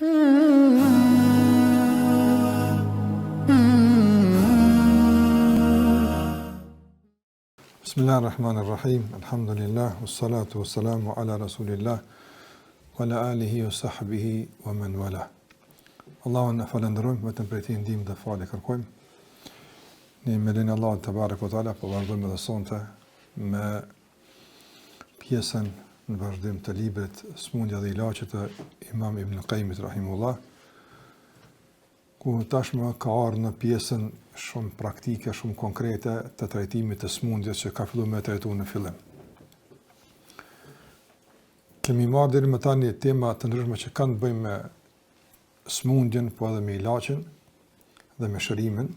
Bismillahirrahmanirrahim. Alhamdulillah, wassalatu wassalamu ala rasulillah wa ala alihi wa sahbihi wa man wala. Allahun na falenderojmë, vetëm prej tij ndihmë dhe falë kërkojmë. Ne me lenin Allah te barekuhu teala po vazhdojmë edhe sonte me pjesën në vazhdim të librit Smundja dhe Ilaçet të Imam Ibn Qayyimit rahimullah, ku tashmë ka ardhur në pjesën shumë praktike, shumë konkrete të trajtimit të smundjes që ka filluar me trajtuar në fillim. Kemi marrë deri më tani tema të ndryshme që kanë të bëjnë me smundjen, po edhe me ilaçin dhe me shërimin,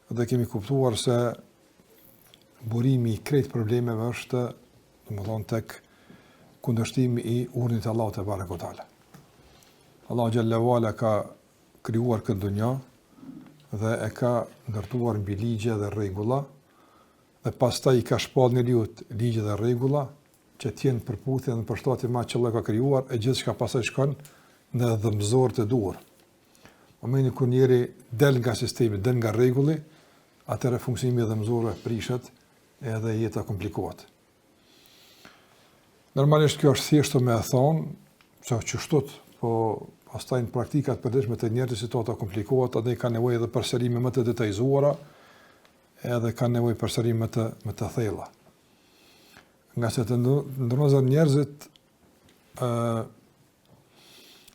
dhe kemi kuptuar se burimi i krejt problemeve është, domethënë, tek kundërshtimi i urdhnit të Allahut te barekuhu teala. Allahu xhallahu ala ka krijuar këtë dunjë dhe e ka ndërtuar mbi ligje dhe rregulla, dhe pastaj i ka shpallë njeriu ligje dhe rregulla që të jenë përputhje në përshtatje me çka ka krijuar, e gjithçka pastaj shkon në dhëmbëzor të duhur. Momentin kur njeri del nga sistemi, del nga rregulli, atëherë funksionimi i dhëmbëzorëve prishet edhe jeta komplikohet. Normalisht kjo është thjesht me thonë se çështot, po pastaj në praktikat përditshme të njerëzit situata komplikohet, atë ka nevojë edhe përsërime më të detajzuara, edhe ka nevojë përsërime më të thella. Nga se të ndonjëherë njerëzit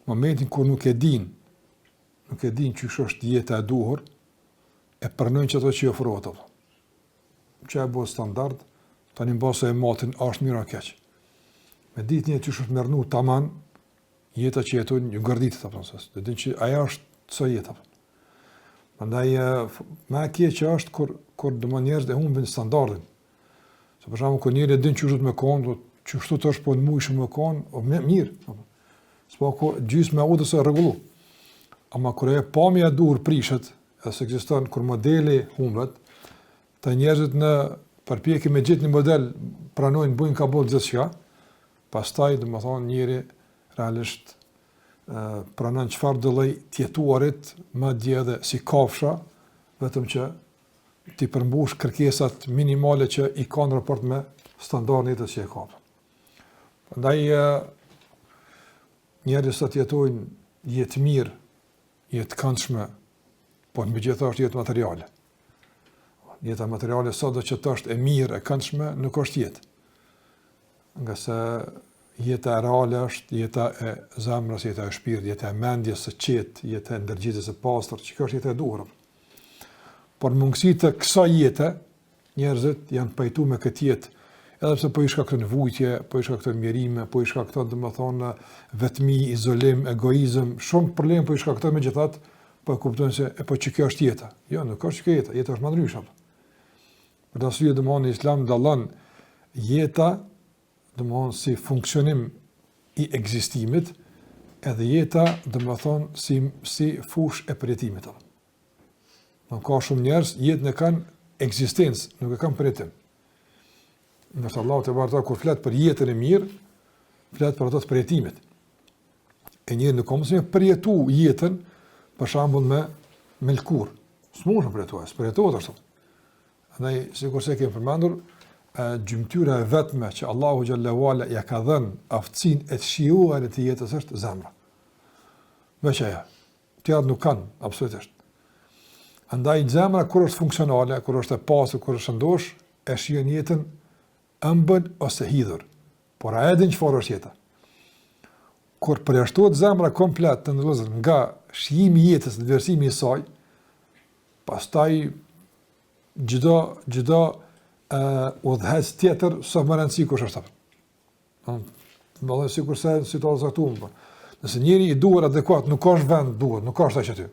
momentin kur nuk e din ç'ish është jeta e duhur, e pranojnë ato që i ofrohet ato. Që e bëu standard, tani mbase e matin është mirë apo keq. Me ditë një ç'ish është merrnu tamam, jeta që jetojnë ju gërditet apo nëse. Do të dinë që ajo është çfarë jeta. Prandaj më e keq është kur domosdoshmë njerëzit e humbin standardin. Se për shembull kur njëri din çu me kon, çu shtu të është po në mujshëm me kon, o mirë. S'po ku gjysmë udhë se rregullu. Ama kur e pamja e duhur prishet, as ekziston kur modeli humbet, të njerëzit në përpjekje me gjetë një model pranojnë bujnë ka bëllë gjithçka, pastaj domethënë njëri realisht pranon çfarë do lloj tjetuarit, madje edhe si kafsha, vetëm që ti përmbush kërkesat minimale që i ka në raport me standardin jetës që e ka. Prandaj njerëzit sot jetojnë jetë mirë, jetë këndshme, po në gjithashtu jetë materiale. Jeta materiale sot do që të është e mirë, e këndshme, nuk është jetë. Nga se jeta e reale është jeta e zemrës, jeta e shpirtit, jeta e mendjes së qetë, jeta e ndërgjitjes së pastër, që kjo është jeta e duhur. Por mungësi të kësaj jete, njerëzit janë pajtu me këtë jetë, edhe pse po i shkakton vujtje, po i shkakton mjerime, po i shkakton domethënë vetmi, izolim, egoizëm, shumë probleme po i shkakton megjithatë, po kuptojnë se po që kjo është jeta. Jo, nuk është kjo jeta, jeta është më ndryshe. Për arsye domosdoshmë Islami dallon jeta domosdoshmë si funksionim i ekzistimit, edhe jeta domethënë si fushë e përjetimit. Nuk ka shumë njerëz jetën e kanë ekzistencë, nuk e kanë përjetim. Nëse Allahu te barta kur flet për jetën e mirë, flet për ato të përjetimit. E njëri nuk ka mundësi të përjetu jetën, për shembull me lkur. S'mund të përjetohet, përjetohet ashtu. Andaj sigurisht e kemi përmendur, gjymtyra e vetme që Allahu xhallahu ala ja ka dhënë aftësinë e të shijuar të jetës është zemra. Veç ajo. Tjerë nuk kanë absolutisht. Andaj zemra kur është funksionale, kur është e pastër, kur është ndosh, e shijon jetën ëmbël ose hidhur. Por a e din çfarë është jeta? Kur përjashtohet zemra komplet të ndërlozur nga shijimi i jetës, vlerësimi i saj, pastaj çdo udhëhes tjetër sa më rëndësi kush është atë. Do të sigurisht se situata saktuar. Nëse njëri i duhet adekuat, nuk ka vend duhet, nuk ka ashtu aty.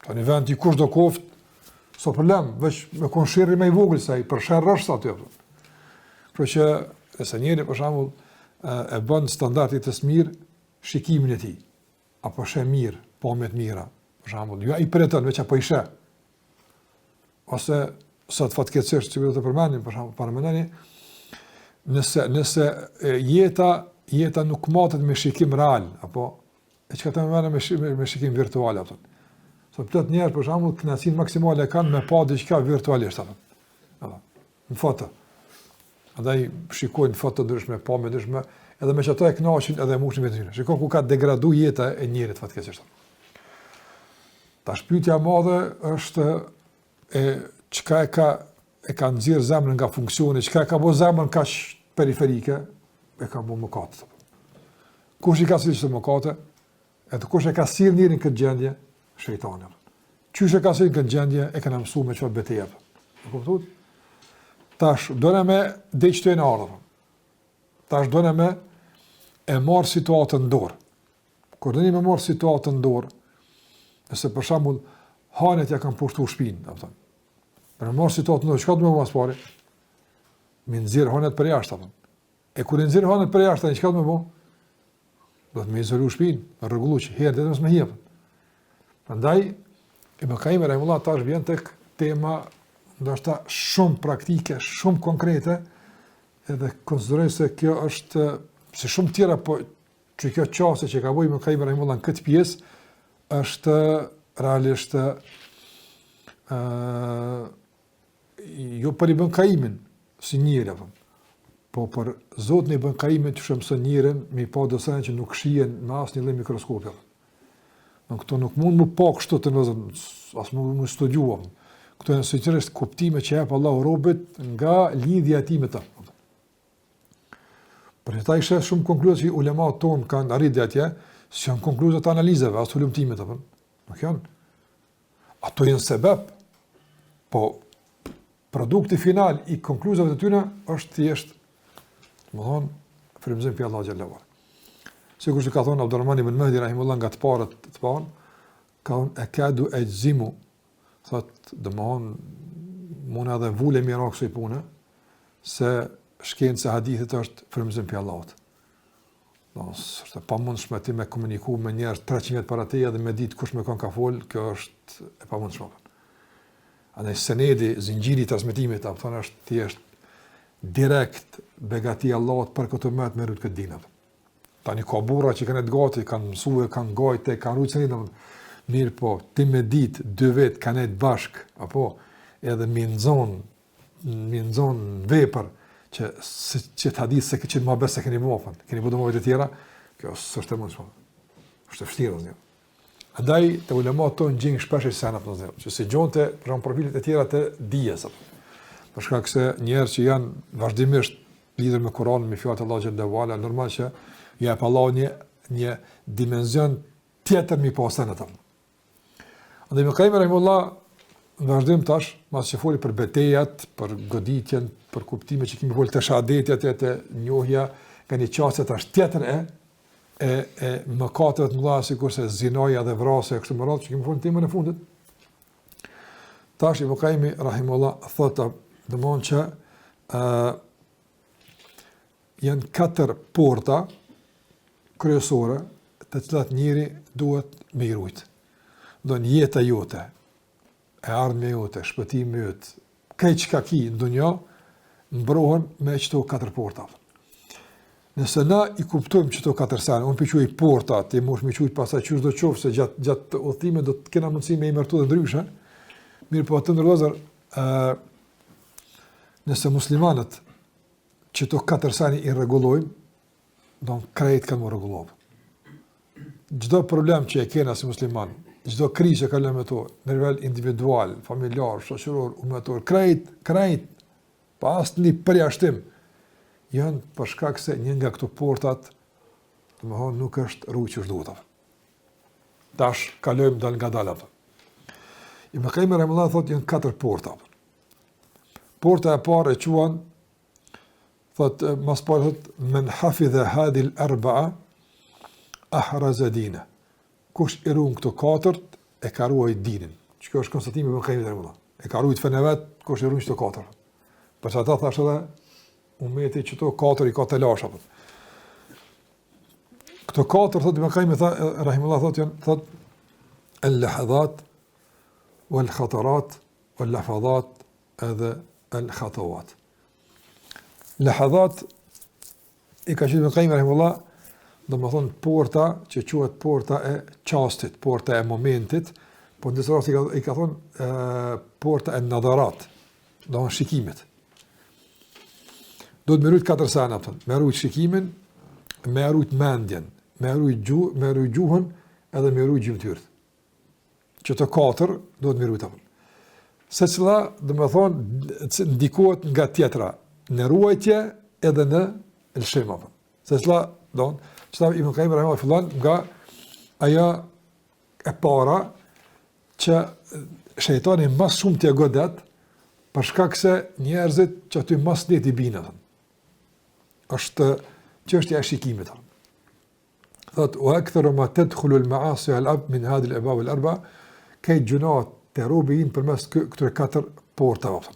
Tani vendi kush do koft, so problem, veç me konshirri më i vogël sa i përshërr është aty. Por që nëse njëri për shembull e bën standardit të mirë shikimin e tij, apo sheh mirë, pamjet mira, për shembull, jo ai preton veç apo i sheh. Ose sot fatkeqësisht që do të përmendim për shembull para mendani, nëse jeta nuk matet me shikim real, apo e çka të merren me shikim virtual apo. So plot njerëz për shembull kënaqësinë maksimale kanë me pa diçka virtualisht apo. Në foto. Andaj shikojnë foto ndryshme, pa me ndryshme, edhe me çato e kënaqin edhe mushin me tyre. Shikoj ku ka degradu jeta e njerit fatkeqësisht. Tash pyetja e madhe është çka e ka nxjerr zemrën nga funksioni, çka ka bë zemrën kaq periferike, e ka bë mëkat. Kush i ka sjellë mëkate? Edhe kush e ka sjellë njerin këtë gjendje? Shejtani. Qysh e ka sjellë këtë gjendje? E kanë mësuar me çfarë betejë. E kuptuat? Tash dona me deqto e ardhur. Tash dona me e marr situatën në dorë. Kur doni me marr situatën në dorë, nëse për shembull hanet ja kanë pushtuar shtëpinë, apo thonë. Për marr situatën në dorë, çka do të më pas pare? Mi nxjerr hanet për jashtë apo. E kur e nxjerr hanet për jashtë, çka do të më bë? Do të më izoloj shtëpinë, më rregullo që herë të mos më jep. Prandaj Ibn Qayyim rahimullah tash vjen tek tema ndoshta shumë praktike, shumë konkrete, edhe konsideroj se kjo është, si shumë tjera, po që kjo qase që ka bujë Ibn Qayyim rahimullah në këtë pjesë, është realisht jo për Ibn Qayyimin si njëri, po për Zotin Ibn Qayyimin që shëmësën njërin, me i pa dosene që nuk shihen me asnjë lloj mikroskopi. Në këto nuk mund më pa kështu të nëzën, as më studiuam. Këto e nësëqërështë kuptime që jepë Allahu robit nga lidhja ti me të. Për ta ishe shumë konkluzat që ulemat tonë kanë arrit dhe atje, si janë konkluzat analizave, as të ulumtimit, nuk janë. Ato janë sebeb, po produkti final i konkluzave të tyne është thjesht, më thonë, frymëzim për Allah xhallahu. Sikur që ka thonë Abdurrahman ibn Mahdi rahimullah nga të parët të parë, ka thonë e kadu e gjimu, thotë dëmohon mune edhe vule mira kësoj pune, se shkenë se hadithit është frymëzim për Allahut. Është pa mund shmeti me komuniku me njerë 300 vjetë para teja dhe me ditë kush me kanë ka folë, kjo është e pa mund shmeti. Andaj senedi, zingjiri transmitimit, thonë është thjesht direkt begati Allahut për këtë umet me rrët këtë dinat. Tani ka burra që kanë të gati, kanë mësue, kanë gajte, kanë rrujtë sënit, mirë po, ti me ditë, 2 vetë, kanë e të bashkë, apo, edhe mi nëzonë vepër, që të hadith se këtë ma besë se keni muafën, keni budu muafët e tjera, kjo është e mundë shumë, është e fështirë, zhjë. Andaj, të ulemat tonë gjengë shpesh e senat, që si gjonë të profilit e tjera të dijes, përshka këse njerë që janë vazhdimisht lidhër me Kur'anin, me fjalët e Allahut xhallahu ala, normal që jep Allah një dimenzion tjetër mi pasën e tëmë. Andaj Ibn Qayyim rahimullah në vazhdim tash, mas që foli për betejat, për goditjen, për kuptime që kemi folë të shahadetjat, të njohja, nga një qasët tash tjetër e mëkateve të mëdha, sikurse zinaja dhe vrasja, kështu me radhë që kemi folë në temën e fundit. Tash Ibn Qayyim rahimullah thotë, domthonjë që janë 4 porta kryesore të cilat njëri duhet me i rujt. Do në jeta jote, e ardhmja jote, shpëtimi jote, kaj që ka ki në dunja, mbrohen me qëto 4 porta. Nëse na i kuptojmë qëto 4 sene, unë përquaj porta, ti mosh me qujt pasaj qështë do qofë, se gjatë udhëtime do të kena mundësi me i mërtu dhe ndryshe, mirë po atë ndërlozër, nëse muslimanët qëto 4 sene i regulojmë, do në krejt kanë më regulovë. Gjdo problem që e kena si musliman, gjdo kri që ka lëmë to, në nivel individual, familjar, shoqëror, umetor, krejt, pa asë një përjashtim, janë përshkak se një nga këto portat, të më honë nuk është rrugë që është duhet. Tash, kalojmë dal nga dalë. Ibn Qayyim rahimahullah thotë janë 4 porta. Porta e parë e quan, thotë, mas parë thotë, men hafidhe hadhil arba'a, ahraza dina. Kush i ruan këto 4 e ka ruajt dinin. Që kjo është konstatimi Ibn Qayyim rahimahullah. E ka ruajt fenë vet, kush i ruan këto 4. Për sa ta thashë edhe umeti që to 4 i ka të lasha. Këto 4 thotë Ibn Qayyim rahimahullah thotë janë thotë al-lahadhat wal-khatarat wal-lafadhat edhe al-khatawat. Lahadhat i ka qenë Ibn Qayyim rahimahullah domethënë porta që quhet porta e çastit, porta e momentit, po në disa raste i ka thonë porta e nadharat, domethënë shikimit. Do të më rujt 4 sana, me rujt shikimin, me rujt mendjen, me rujt gjuhën, edhe me rujt gjymtyrët. Që të 4 do të më rujt apo. Secila, domethënë, ndikohet nga tjetra, në ruajtje edhe në lëshim apo. Secila don, çfarë Ibn Qayyim rahimahullahu fillon nga ajo e para që shejtani më shumë t'ia godet për shkak se njerëzit që aty mos le t'i binë. Është çështja e shikimit. Thot wa aktharu ma tadkhulu al-ma'asi al-ab min hadhihi al-abwab al-arba kay junat terubin përmes këtyre 4 portave.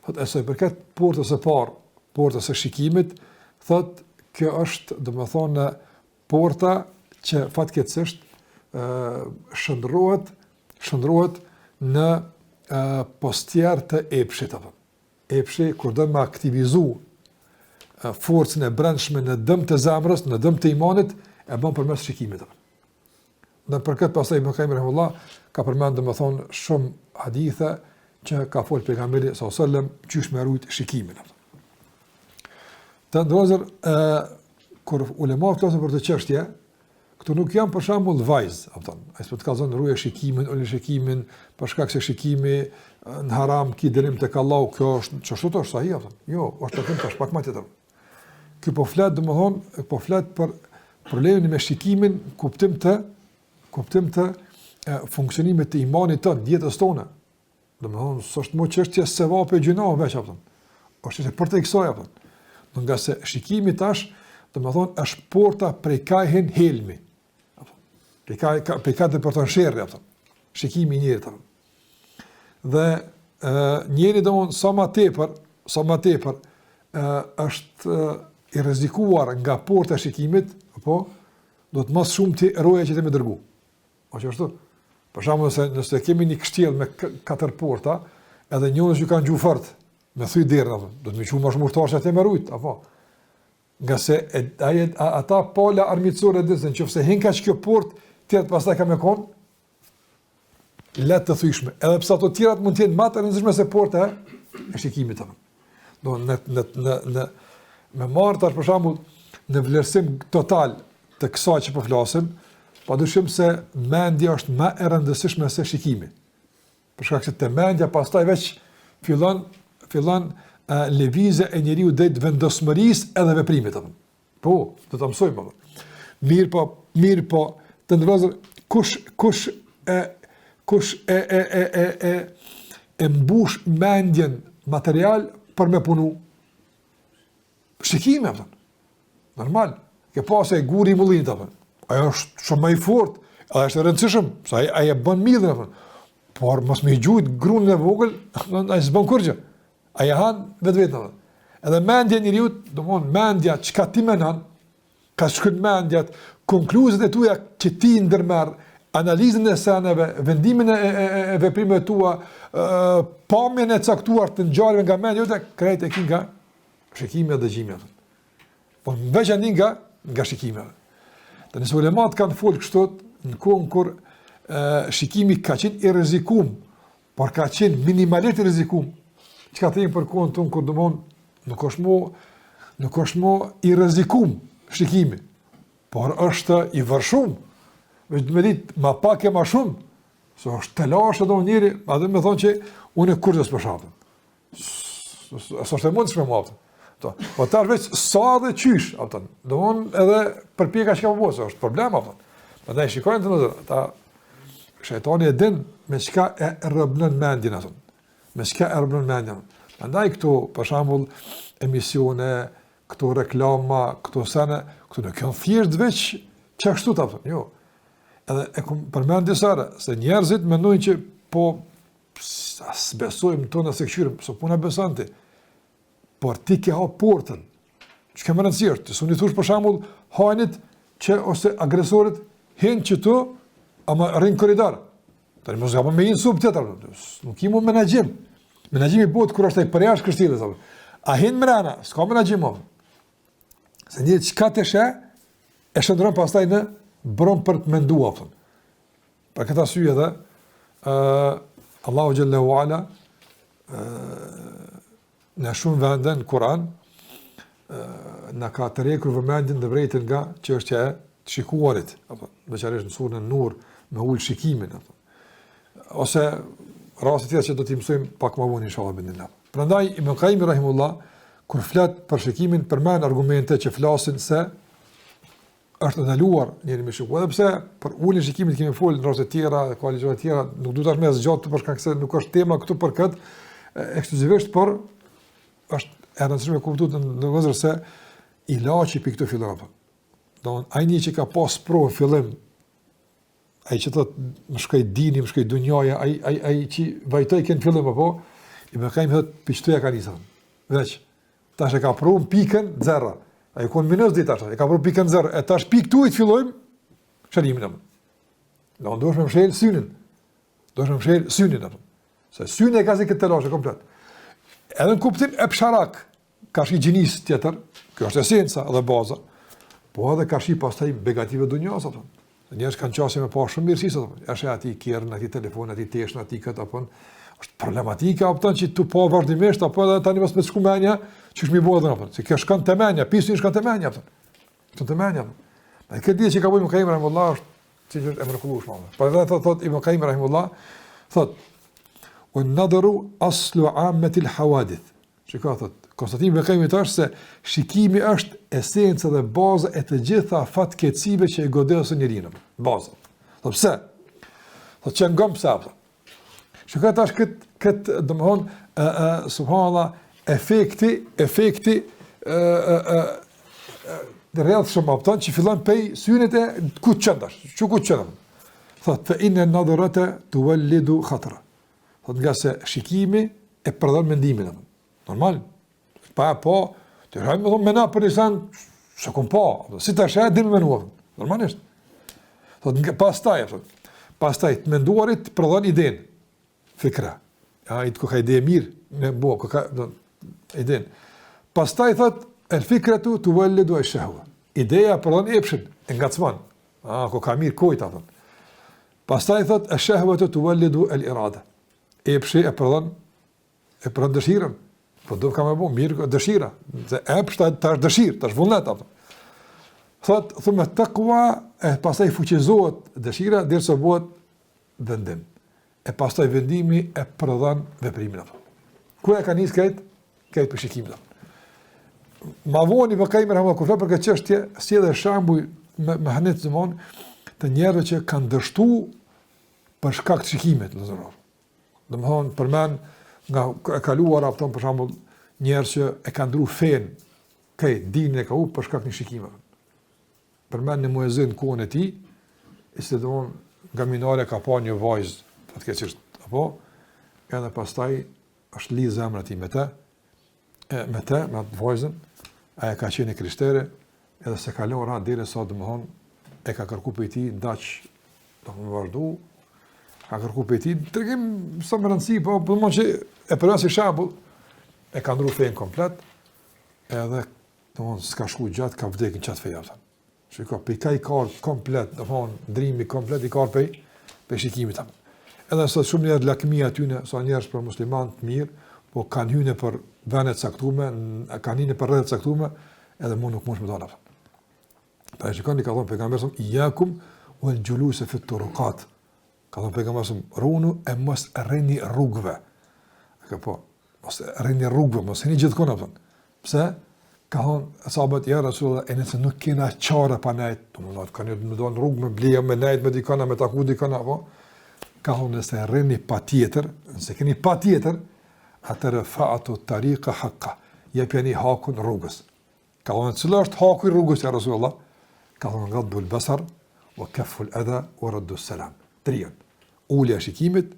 Thot asoj përkat portës së parë, portës së shikimit, thot kjo është domethënë porta që fatkeqësisht shndrohet në postier të epshit apo. Epshi kur do të aktivizu forcën e brendshme në dëm të zemrës, në dëm të imanit, e bën përmes shikimit apo. Në përkat pastaj Ibn Qayyim rahimahullah ka përmendur domethënë shumë hadithe që ka folur pejgamberi sallallahu alajhi wasallam çish me rujt shikimin apo. Të ndrozër, kur ulemat flasin për të çështje, këtu nuk janë për shembull vajz, ai s'po të ka thënë ruaj shikimin, ul shikimin, për shkak se shikimi në haram ki dënim tek Allahu, kjo është çështje është sahi apo. Jo, është vetëm tash pak më tjetër. Ky po flet domethënë, po flet për problemin me shikimin, kuptim të funksionimit të imanit tonë, jetës tonë. Domethënë, s'është më çështje sevape gjinoh veç apo. Është për të kësaj apo. Nga se shikimi tash, domethënë është porta prej kajhen helmi. Prej kaj të përton sherrë, shikimi i njerit. Dhe njeri domethënë sa më tepër është i rrezikuar nga porta e shikimit, apo do të mos shumë ti roja që të më dërgu. O që ashtu? Për shembull, nëse kemi një kështjell me 4 porta, edhe njëri që kanë gjuhë fort, me thy derën, do të më qumë më shumë urtar që atë më rujt, apo. Nga se ata pala armiqësore dizën, nëse hin kaq kjo portë, tjetër pastaj ka më kon lehtë të thyshme. Edhe pse ato tjerat mund të jenë më të rëndësishme se porta e shikimit apo. Do në me marr tash për shembull në vlerësim total të kësaj që po flasim, padyshim se mendja është më e rëndësishme se shikimi. Për shkak se te mendja pastaj veç fillon lëvizja e njeriu drejt vendosmërisë edhe veprimit apo. Po, do ta mësojmë apo. Mirë po, të ndrozur kush e mbush mendjen material për me punu. Shikimi apo. Normal. Ke pasë e guri i mullinit apo. Ajo është shumë më i fortë, ajo është e rëndësishëm, sa ai e bën millën apo. Por mos më gjujt grunë e vogël, ai s'bën kurrë. Ai han vetveten. Edhe mendja e njeriu, domthon mendja çka ti mendon, ka shkruajtur mendjat, konkluzet e tua që ti ndërmerr, analizën e sanave, vendimin e veprimeve tua, pamjen e caktuar të ngjarjeve nga mendja jote, krejt e kinga shikimi dhe dëgjimi. Po veçanë nga shikimi. Tani ulemat kanë folur kështu në kohën kur shikimi ka qenë i rrezikum, por ka qenë minimalisht i rrezikum. Çka thënë për kohën tonë kur domon nuk është më i rrezikum shikimi, por është i vërshum. Veç me ditë ma pak e ma shumë, se është të lashë edhe njëri, edhe me thonë që unë e kurës për shapën. Së është e mundës me më apëtën. Po tash veç sa dhe qysh, apëtën. Do unë edhe përpjeka që ka përbosë, është problem, apëtën. Për da i shikojnë të nëzërë, ta shejtani e din me qka e rëbnën mendin, apëtën. Me qka e rëbnën mendin. Andaj këtu, për shambull, emisione, këtu reklama, këtu sene, këtu në kënë thjesht veç që ashtu të apëtën, jo. Edhe e kom përmend disare, se njerëzit mendojnë që po besojmë tonë se këshirëm, so puna beson ti. Por ti ke ha portën. Që kemë rëndësirë, të su një thush për shambull hajnit që ose agresorit hinë që tu, ama rrinë koridar. Tani mos gabon me hinë sub tjetër, nuk imu menagjim. Menagjimi bëhet kur është e përjash kështilës. A hinë mrena, s'ka menagjim. Se njëtë qka të shë, e shndron pastaj në bron për të menduar. Për këtë arsye edhe Allahu xhallahu ala në shumë vende në Kur'an na ka tërhequr vëmendjen në vërtetën nga çështja e të shikuarit, apo veçanërisht në surën Nur me ul shikimin, apo ose raste tjera që do t'i mësojmë pak më vonë inshallah bindillah. Prandaj Ibn Qayyim rahimullah kur flet për shikimin përmend argumente që flasin se është ndaluar njëri me shikuar, edhe pse për ulën shikimit kemi folur në raste të tjera, ka ligjëra të tjera, nuk duhet të më zgjat për shkak se nuk është tema këtu për këtë ekskluzivisht, por është e rëndësishme kuptuar në vëzër se ilaçi për këtë fillon apo. Don ai një që ka pas provë fillim, ai që thot më shkoj dini, më shkoj dunjaja, ai që vajtoi kënd fillim apo i më kanë thot piçtoja ka nisur. Veç tash e ka provë pikën 0. Ai kon minus ditë tash, e ka provë pikën 0, e tash pikë tu i të fillojmë shërimin apo. Do ndosh me mshël synin. Do të mshël synin apo. Se syni e ka si këtë lashë komplet. Edhe në kuptim e psharak, ka shi gjinis tjetër, kjo është esenca dhe baza, po edhe ka shi pastaj begative dunjas, apo. Njerëz kanë qasje me pa shumë mirësisë, apo. Është ati kjerën, ati telefon, ati teshën, ati këtë, apo. Është problematika, apo, që tu pa vazhdimisht, apo edhe tani mos me shku menja, që është mi bodhën, apo. Se kjo shkon të menja, pisu një shkon të menja, apo. Shkon të menja, apo. Dhe këtë ditë që ka bujë Ibn Qayyim rahimullah, është që është e mrekullueshme. Po edhe thot Ibn Qayyim rahimullah, thot وَالنَّظَرُ أَصْلُ عَامَّةِ الْحَوَادِثِ. Shiko, thot, konstatimi i Qayyimit është se shikimi është esenca dhe baza e të gjitha fatkeqësive që e godesin njeriu. Baza. Po pse? Thot që ngom pse apo. Shiko tash këtë domthon subhanallah efekti rreth shumë opton që fillon pej synet e ku çendash. Çu ku çendam. Thot fa inna an-nadharata tuwallidu khatra. Thot nga se shikimi e përdor mendimin. Normal. Pa po, të rajmë me na për nisan, se kom po, si të shë, dhe me menuar. Normalisht. Thot nga pastaj të menduarit përdor iden, fikra. Ja, i të ka ide mirë, me bo, ka iden. Pastaj thot, el fikratu tuwallidu ash-shahwa. Ideja përdor epshin, ngacmon. Ko ka mirë kujta thot. Pastaj thot, ash-shahwatu tuwallidu al-irada. Epshi e përdon dëshirën, po do ka më bu mirë dëshira, se epshta tash dëshirë, tash vullnet apo. Thot, thumë taqwa, e pastaj fuqizohet dëshira derisa bëhet vendim. E pastaj vendimi e përdon veprimin apo. Ku e ka nis këtë për shikimin. Ma voni më kaimë rahmë kur për këtë çështje, si edhe shembull me hanet zemon të njerëzve që kanë dështuar për shkak të shikimit, lëzoror. Domthon përmend nga e kaluara afton për shembull njerëz që e kanë ndruar fen, dinin e ka u për shkak të shikimeve. Përmend në muezin kohën e tij, ishte domthon nga minore ka pa një vajzë fatkeqësisht, apo edhe pastaj është lidh zemra e tij me të vajzën, ai ka qenë krishtere, edhe se kalon ra deri sa domthon e ka kërkuar për tij ndaj domthon vazhdu. Ka kërkuar për ti, tregim sa më rëndësi, po më që e përra si shambull, e ka ndru fejnë komplet, edhe, s'ka shku gjatë, ka vdekin qatë feja. Shiko, për i ka i karë komplet, ndrimi komplet i karë për shikimit. Edhe sot shumë njerë lakmia t'yne, sa njerës për musliman të mirë, po kanë hyne për venet saktume, kanë hyne për rrëdet saktume, edhe mu nuk mund shme dalë. Ta e shikon, i ka thonë pejgamberësëm, iyakum wal julus fi turuqat. Ka thonë pejgamberi runu e mos rrini rrugëve. Ka po, mos rrini rrugëve, mos rrini gjithkund apo. Pse? Ka thonë sahabët ja Rasulullah, e nëse nuk kena çare pa nejt, domethënë kanë më don rrugë me bleja me nejt me dikona me taku dikona apo. Ka thonë nëse rrini patjetër, nëse keni patjetër, atëra fa'atu tariqa haqqa. Jepeni hakun rrugës. Ka thonë cila është haku i rrugës ja Rasulullah? Ka thonë ghadul basar wa kaful adha wa raddu salam. Trian. Ulja shikimit,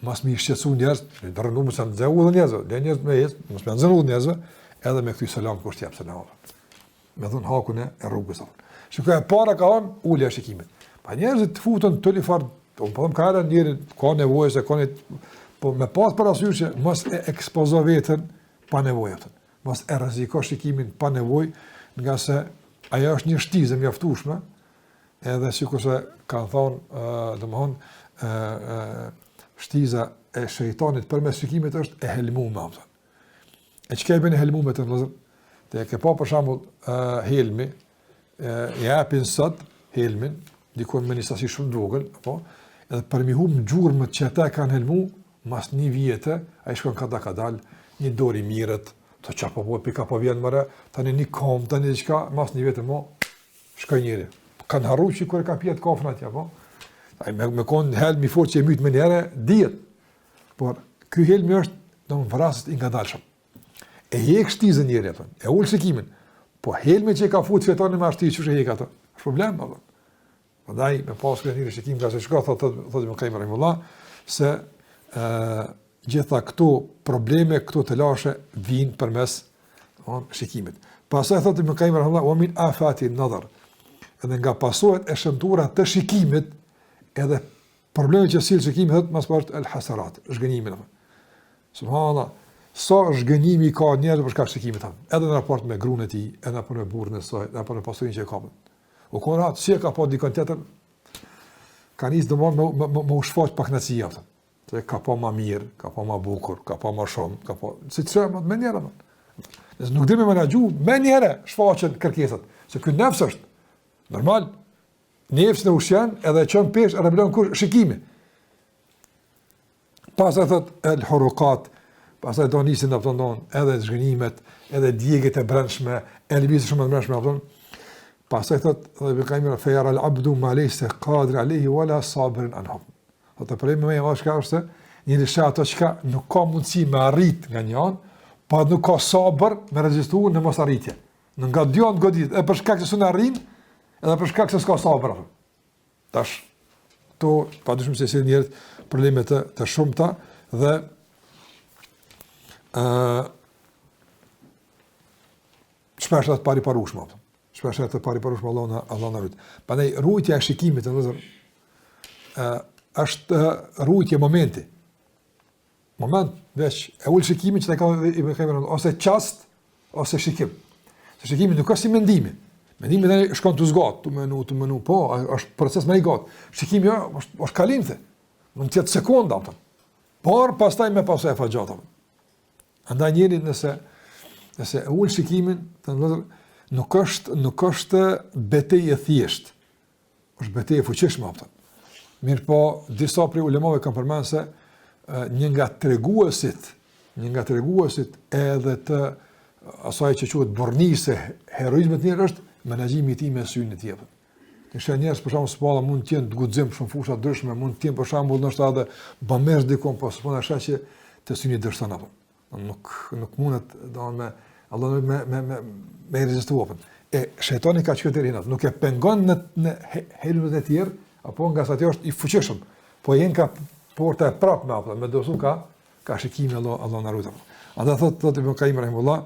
mas mi shqetsu njerëz, në dërëndu më se në zëhu dhe njerëzve, dhe njerëz me jesë, mas me në zëhu dhe njerëzve, edhe me këtu i salam kështë jepë salam. Me dhënë hakun e rrugës. Shikoj e para ka hanë, ulja shikimit. Pa njerëzit të futën të lifar, po më ka edhe njerët, ka nevojë se ka një, po me pas për asyur që mas e ekspozo vetën pa nevojë. Mas e rreziko shikimin pa nevojë, nga se ajo është një shtizë e mjaftueshme, edhe sikurse kanë thonë, domthonë, shtiza e shejtanit përmes shikimit është e helmuar. E çka e bën e helmuar të vëllazër? Te ke pa për shembull helmi, japin sot helmin, dikon me një sasi shumë vogël, apo edhe për mi humb gjurmët që ata kanë helmu, mas një vjetë, ai shkon kadal, një dorë i mirët, të çapo pika po vjen mëre, tani një kom, tani diçka, mas një vjetë mo shkoj njëri. Kanë harruar që kur ka pjet kafën atje, apo? Ai me kon helm i fortë që e myt më njëherë, diet. Por ky helm është domosdoshmë vrasës i ngadalshëm. E hek shtizën njëri apo? E ul shikimin. Po helmi që ka fut fetoni me ashti çu e hek ato. Është problem apo? Prandaj me pas këtë shikim ka se shko thotë më kaimë rahimullah se gjitha këto probleme, këto të lashe vijnë përmes shikimit. Pastaj thotë më kaimë rahimullah wa min afati an-nazar. Edhe nga pasojat e shëmtura të shikimit, edhe probleme që sill shikimi thotë mas part el-hasarat, zhgënimi. Subhanallah, sa zhgënimi ka njerëz për shkak të shikimit thonë. Edhe në raport me gruan e tij, edhe për burrin e saj, edhe për pasurinë që e ka. U konat, si e ka po dikon tjetër, ka njës dëmonë me u shfaq pak kënaqësia. Ka po ma mirë, ka po ma bukur, ka po ma shumë, ka po... Si të shëmë, me njëre. Nësë nuk dhe me menagju, me njëre shfaqen kërkesat. Se këtë nefës është, normal, nefës në ushjen, edhe qënë pesh, e rebelon kur shikimi. Pas e thët, el horukat, pas e do njësin, edhe zhgënimet, edhe djegit e brendshme, e lëvizit shumë e brendshme, pastaj thot dhe bëkajmira fejar al-abdu ma lejse qadri alehi wala sabirin anhum. Thotë problemi më i madh është se njëri sheh ato që nuk ka mundësi me arrit nga një anë, pa nuk ka sabër me rezistue në mos arritje. Në nga dy anë godit, e për shkak se s'u arrin, edhe për shkak se s'ka sabër. Tash to padyshim se si njerëz probleme të shumta dhe shpesh atë pariparueshme. Shpesh të pariparueshme Allah na rrit. Prandaj rujtja e shikimit është rujtje momenti. Moment veç e ul shikimin që ka i bëjmë ose çast ose shikim. Se shikimi nuk është si mendimi. Mendimi tani shkon tu zgat, tu menu, po është proces më i gat. Shikimi është kalimse. Mund të jetë sekonda apo. Por pastaj me pasojë fajata. Andaj njëri nëse e ul shikimin, nuk është betejë e thjesht. Është betejë e fuqishme apo. Mirë po, disa prej ulemave kanë përmendur se një nga treguesit edhe të asaj që quhet burrnisë, heroizmi i njerëz është menaxhimi i tij me syrin e tij. Nëse njerëz për shembull spalla mund të jenë të guxim shumë fusha ndryshme, mund të jenë për shembull ndoshta edhe bamersh diku, po s'puna asha që të syni dërson apo. Nuk mundet domethënë Allah me rezistuar. E shejtani ka çka deri nuk e pengon në helmet e tjerë, apo nga sa ti është i fuqishëm, po jen ka porta e prapë me apo, me dosu ka shikimi Allah na ruaj. Ata thotë Ibn Qayyim rahimullah,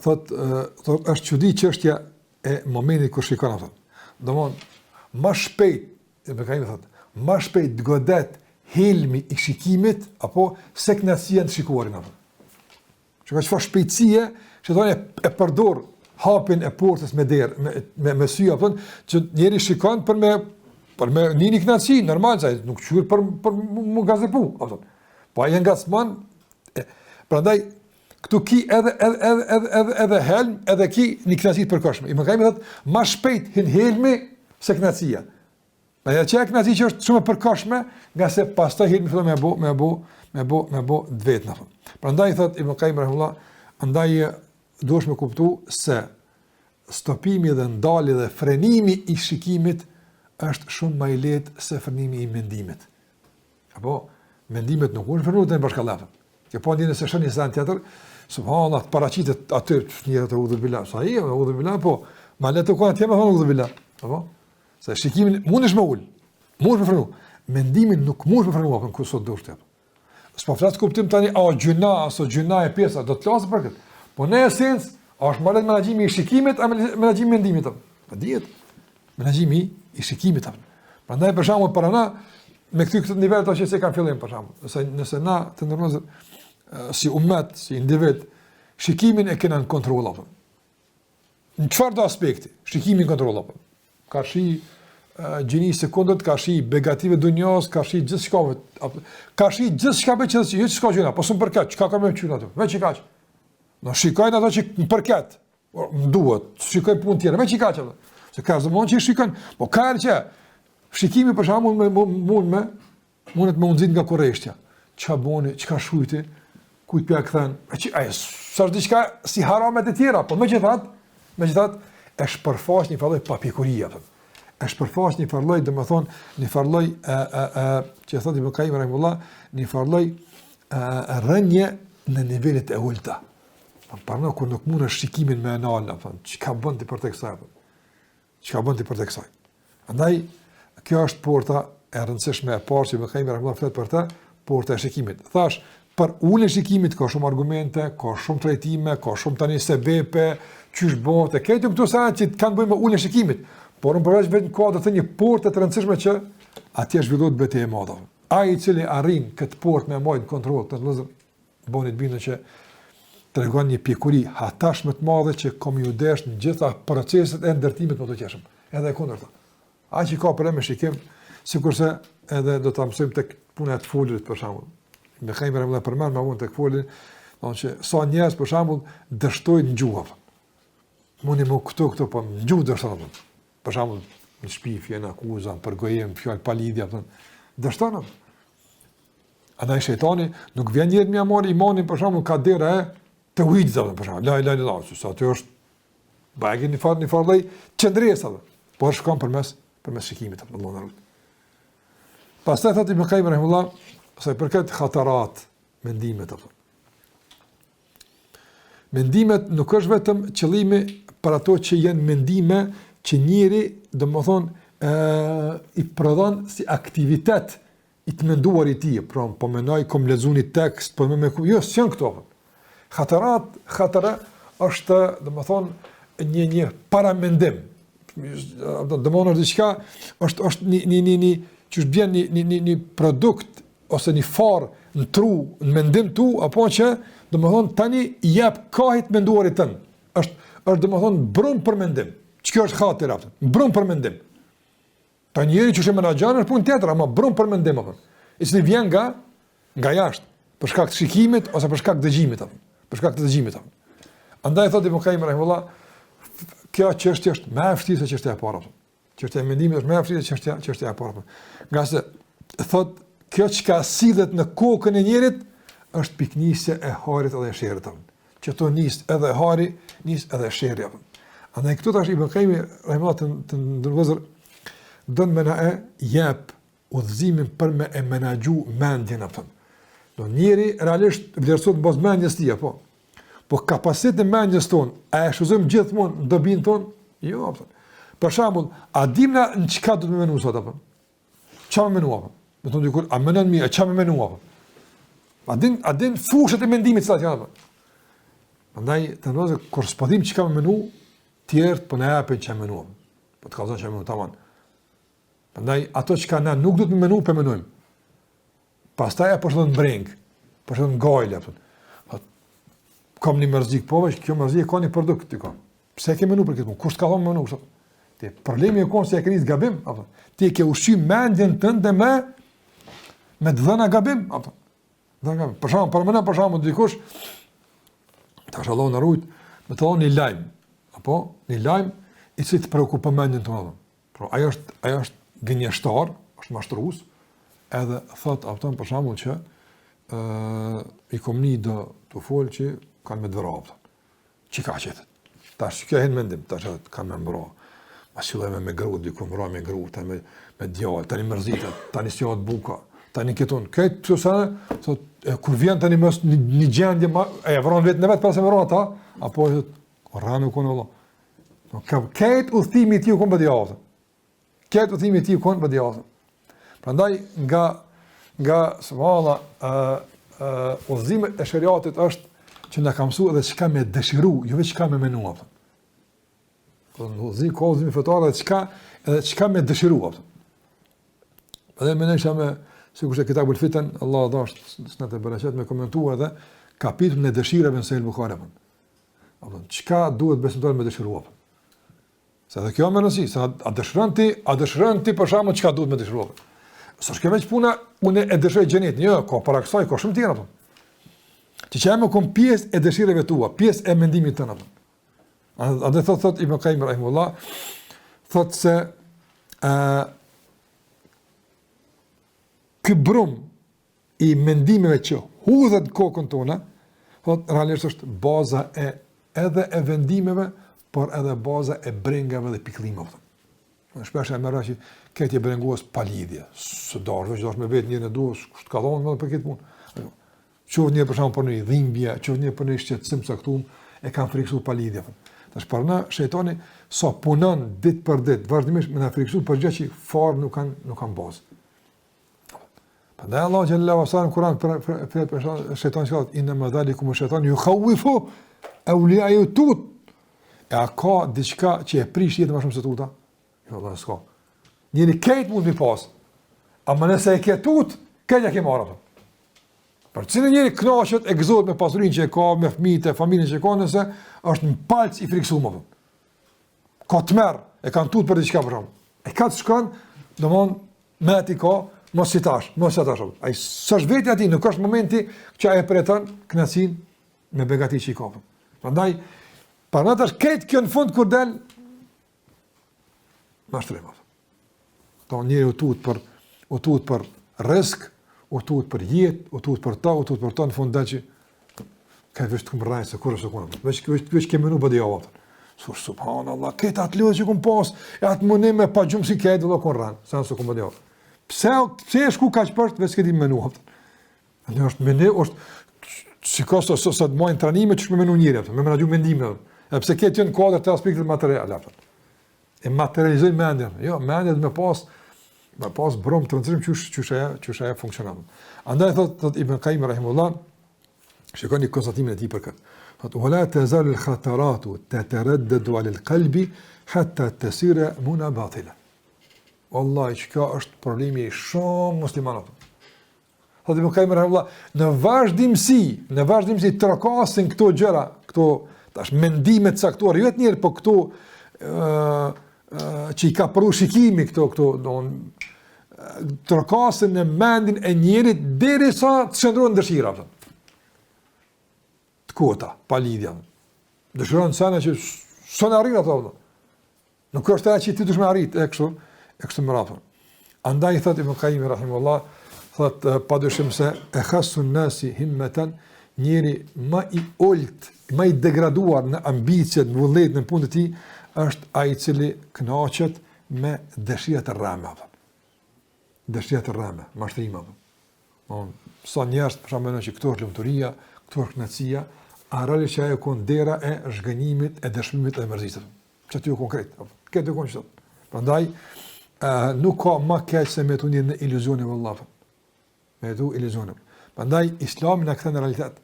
thotë është çudi çështja e momentit kur shikon atë. Domthon më shpejt, Ibn Qayyim thotë, më shpejt godet helmi i shikimit apo se kënaqësia të shikuarin atë. Çfarë shpejtësie, shejtani e përdor hapin e portës me derë, me sy apo që njëri shikon për me një kënaqësi, normal se nuk qyr për mu gazepu, apo. Po ai ngacmon. Prandaj këtu ki edhe helm, edhe ki një kënaqësi të përkohshme. I më kemi thotë më shpejt hin helmi se kënaqësia. Pa ja çka kënaqësi që është shumë e përkohshme, nga se pastaj helmi fillon me bë vetën apo. Prandaj thotë Ibn Qayyim rahimullah, andaj duhesh me kuptu se stopimi dhe ndalja dhe frenimi i shikimit është shumë më i lehtë se frenimi i mendimit. Apo mendimet nuk mund të frenohen në bashkëllaf. Që po ndjen se shon një zan tjetër, subhanallahu paraqitet aty njëra të udhë billah. Sa i udhë billah, po ma le të kohë atje me udhë billah. Apo se shikimin mundesh me ul. Mund të frenu. Mendimin nuk mund të frenu apo kur sot duhet. S'po flas kuptim tani a gjuna aso gjuna e pjesa do të flasë për këtë. Po në esencë është marrë menaxhimi i shikimit apo menaxhimi i mendimit apo. Po dihet. Menaxhimi i shikimit apo. Prandaj për shembull para na me këtë nivel që se kanë fillim për shembull. Nëse na të ndërmos si ummet, si individ shikimin e kena në kontroll apo. Në çfarë do aspekti? Shikimin në kontroll apo. Ka shi gjeni sekondët, ka shi begative dunjos, ka shi gjithçka, ka shi gjithçka që jo çka gjëna, po s'm përkat, çka kam më qyr ato. Veç i kaq. No shikojnë ato që më përkat. Më duhet, shikoj punë tjetër, veç i kaq ato. Se ka zëmon që shikojnë, po ka që shikimi për shembull mundet më nxit nga korreshtja. Çka boni, çka shujti, kujt pja kthen. Ai s'është diçka si haramet e tjera, po megjithatë e shpërfaq një fallë papikurie apo. E shpërfaq një farlloj, domethënë, një farlloj që thotë Ibn Qayyim rahimullah, një farlloj rënje në nivelet e ulta. Parno kur nuk mund të shikimin me anal, apo çka bën ti për tek kësaj? Çka bën ti për tek kësaj? Andaj kjo është porta e rëndësishme e parë që Ibn Qayyim rahimullah flet për të, porta e shikimit. Thash, për ulën e shikimit ka shumë argumente, ka shumë trajtime, ka shumë tani sebepe, çysh bëhet, e këto këto sa që kanë bëjmë me ulën e shikimit. Por në përveç vetëm ka të një portë të rëndësishme që atje zhvillohet betejë e madhe. Ai i cili arrin këtë portë me majt kontroll, të vëllezër, bëni të bindë që tregon një pikuri hatashme të madhe që kom ju desh në gjitha proceset e ndërtimit më të qeshëm. Edhe e kundërta. Ai që ka problem me shikim, sikurse edhe do ta mësojmë tek puna e të folurit për shembull. Me kemi më përmend më vonë tek folin, thonë që sa njerëz për shembull dështojnë gjuhë. Mundi më këto po gjuhë dështojnë. Për shembull, në shtëpi fjalë akuzën, për gojem fjalë pa lidhje, dështojnë. Andaj shejtani nuk vjen njëherë më marr imanin për shembull ka dera e të huidzave për shembull. La ilaha illallah, sa aty është bagë në farllë çndresa. Por shkon përmes shikimit apo domosdoshmë. Pastaj thotë Ibn Qayyim rahimullah, sa i përket khatarat, mendimet apo. Mendimet nuk është vetëm qëllimi për ato që janë mendime që njëri, domethënë, i prodhon si aktivitet i të menduar i tij, po mendoj kom lexuar një tekst, po më jo s'janë këto. Khatara është, domethënë, një paramendim. Domethënë diçka është një që është bën një produkt ose një farë në tru, në mendim tu, apo që domethënë tani i jap kohët menduarit tën. Është domethënë brum për mendim. Ç'kjo është khatira? Brum për mendim. Ta njëri që është menaxher është punë tjetër, ama brum për mendim apo. I cili vjen nga jashtë, për shkak të shikimit ose për shkak të dëgjimit apo. Për shkak të dëgjimit apo. Andaj thotë Ibn Qayyim rahimullah, kjo çështje është më e vështirë se çështja e parë. Çështja e mendimit është më e vështirë se çështja e parë. Nga se thotë kjo çka sillet në kokën e njerit është piknisja e harit edhe e sherrit. Që to nis edhe hari, nis edhe sherri apo. Andaj këtu tash Ibn Qayyim rahimullah të ndërvozur don më na e jep udhëzimin për me e menaxhu mendjen apo. Do njëri realisht vlerësohet mbas mendjes tij apo. Po kapaciteti i mendjes tonë, a e shuzojmë gjithmonë dobin tonë? Jo apo. Për shembull, a dim na në çka do të më menu sot apo? Çfarë menu apo? Do të dikur, a mendon mirë, çfarë menu apo? A din fushat e mendimit sa janë apo? Prandaj të ndozë kur spodim çka më menu, tjerë po na japin çka menu. Po të kallzon çka menu tamam. Prandaj ato çka na nuk do të menu, po menojmë. Pastaj apo shon breng, po shon gojë apo. Kam një mërzik, po veç, kjo mërzik ka një produkt të ka. Pse ke menu për këtë punë? Kush të ka thonë menu? Ti problemi e konë se e këris gabim, apo? Ti ke ushqy mendjen tënde me të dhëna gabim, apo? Dhëna gabim. Për shembull, dikush, ta shalloh në rujt, me të thonë një lajm, apo? Një lajm i cili të preokupon mendjen tonë. Por ajo është gënjeshtar, është mashtrues, edhe thot ato për shembull që i komni do të folë që kanë me të vërra. Që ka qëtë? Tash, kjo e hinë mendim, tash kanë me mbëra. Ma sillojme me gru, diku mbëra me gru, tani me djallë, tani mërzita, tani s'jatë buka, tani këton. Këtë të sene, kur vjen tani mës një gjendje, e vëron vetë në vetë pas e vëra ta, apo e thot, rame u konë Allah. Këtë udhëtimi ti u konë bëdjallë. Këtë udhëtimi ti u konë bëdjallë. Prandaj, nga subhanallah, udhëzimet e shariatit është që na ka mësuar edhe çka me dëshiru, jo vetëm çka me menua. Po udhëzimi fetar edhe çka me dëshiru. Edhe mendoj me sikur se kitabul fitan, Allah dash s'na të bëraqet me komentuar edhe kapitullin e dëshirave në Sahih Buhari. Çka duhet besimtari me dëshiruar? Se edhe kjo më rëndësi, se a dëshiron ti për shkakun çka duhet me dëshiruar. S'është veç puna, unë e dëshiroj xhenetin, jo, ka para kësaj ka shumë tjera. Ti çaj më kom pjesë e dëshirave tua, pjesë e mendimit tënd apo. A dhe thot Ibn Qayyim rahimullah, thot se ky brum i mendimeve që hudhet kokën tonë, thot realisht është baza edhe e vendimeve, por edhe baza e brengave dhe pikëllimeve. Shpesh e merr që këtë brengues pa lidhje. Së dorësh me vetë njërin e duash, kush ka thonë për këtë punë. Qoftë një për shkak për një dhimbje, qoftë një për një shqetësim caktuar, e kanë friksuar pa lidhje. Tash për na shejtani sa punon ditë për ditë, vazhdimisht me na friksuar për gjë që fort nuk kanë bazë. Prandaj Allah xhallahu ala në Kur'an për shejtanin thotë inna madhalikum shaytan yukhawifu awliya'u tut. A ka diçka që e prish jetën më shumë se tuta? Jo, Allah s'ka. Njëri këtë mund mi pas, ama nëse e ke tut, këtë ja ke marrë. Për cilë njëri knaqet e gëzohet me pasurinë që e ka, me fëmijët e familjen që e ka, nëse është në palc i friksuar. Ka të merr, e kanë tut për diçka për shkak. E ka të shkon, domthon me aty ka, mos i tash. Ai s'është vetë aty, nuk është momenti që ai preton kënaqësinë me begati që i ka. Prandaj para tash këtë kjo në fund kur del mashtrim. Do njëri u tut për rrezik, u tut për jetë, u tut për ta, në fund dalë që ka vesh të kumraj se kur është kur. Veç kemë nuk bëdi javë. Subhanallah, këtë atë lodhë që kum pas, e atë mundim me pa gjumë si këtë do kon sa se kum bëdi javë. Pse e shku kaq poshtë veç këtë menu. Ne është menu është sikur sa të mojnë trajnime që me menu njëri, me menaxhu mendime. Pse këtë janë kuadër të aspektit material. E materializojnë mendjen. Jo, mendja me pas brom të rëndësishëm çush ajo funksionon. Andaj thot Ibn Qayyim rahimullah, shikoni konstatimin e tij për këtë. Thot wala tazal al khatarat tataraddadu ala al qalbi hatta tasira muna batila. Wallahi kjo është problemi i shumë muslimanëve. Thot Ibn Qayyim rahimullah, në vazhdimsi trokasin këto gjëra, këto tash mendime të caktuara, jo vetëm njëherë, po këto që i ka përru shikimi këto trokasin në mendin e njerit derisa të shëndrojnë dëshira. Të kota, pa lidhja. Dëshirojnë sana që s'o në arrin ato. Nuk është ajo që ti dush me arrit, e kështu më radhë. Andaj thot Ibn Qayyim rahimullah, thot padyshim se e khasun nasi himmatan, njeri më i olt, më i degraduar në ambicet, në vullnet, në punë të tij, është ai i cili kënaqet me dëshirat e rrama. Dëshirat e rrama, mashtrima. Sa njerëz për shembull që këto është lumturia, këto është kënaqësia, a realisht që ajo kondera e zhgënjimit, e dëshmimit e mërzitës. Çfarë është konkret? Këtë konkret. Prandaj nuk ka më keq se me tunë në iluzione vallahi. Me tu iluzione. Prandaj Islami na kthen në realitet.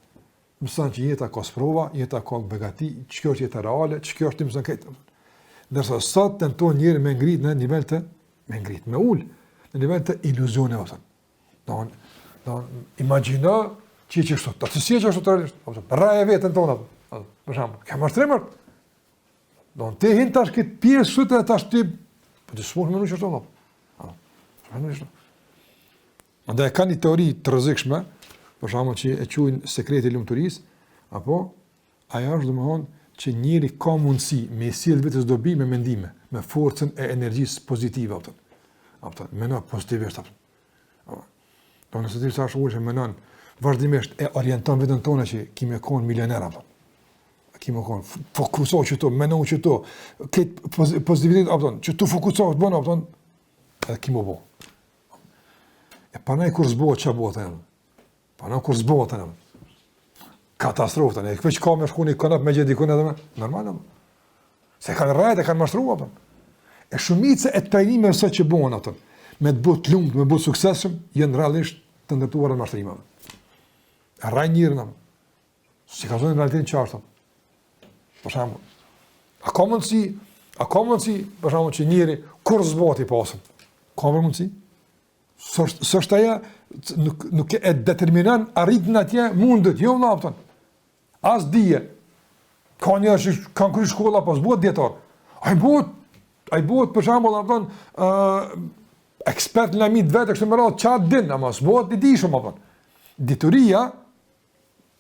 Mëson që jeta ka sprova, jeta ka begati, ç'kjo është jeta reale, ç'kjo është mëson këtë. Ndërsa sot tenton njëri me ngrit në nivel të me ul në nivel të iluzione ose. Don imagjino që sot, atë si që është realisht, rraje vetën tonë. Për shembull, ka mashtrimër. Don ti hin tash këtë pjesë sot e tash ti po të smush më nuk është ato. Andaj kanë një teori të rrezikshme, për shembull që e quajnë sekreti i lumturisë, apo ajo është domthon që njëri ka mundësi me sjell vetes dobi me mendime, me forcën e energjisë pozitive atë. Apo mendon pozitivisht atë. Do nëse ti thash unë mendon vazhdimisht e orienton veten tonë që kimë kon milioner apo. Kimë kon fokuso që to, mendon që to, këtë pozitivitet apo që tu fokuso të bën apo kimë bo. E panaj kur zbohet ç'a bëhet ajo. Panaj kur zbohet ajo. Katastrofë tani, veç ka me shkuni konop me gjë dikun edhe më normal. Se kanë rrajtë, kanë mashtruar apo. E shumica e trajnimeve sot që bëhen ato, me të bëut lumtë, me të bëut suksesshëm, janë realisht të ndërtuara në mashtrimave. Rraj njërën, si ka zonë në realitetin qartë. Për shembull, a ka mundësi, për shembull që njëri kur zboti pasën, ka mundësi? S'është aja, nuk e determinan arritën atje mundet, jo vëllapton. As dije. Ka njerëz që kanë kryer shkolla pas bëhet dietar. Ai bëhet për shembull ekspert në limit vetë kështu më radh çat din, ama s'bëhet i dishëm apo. Dituria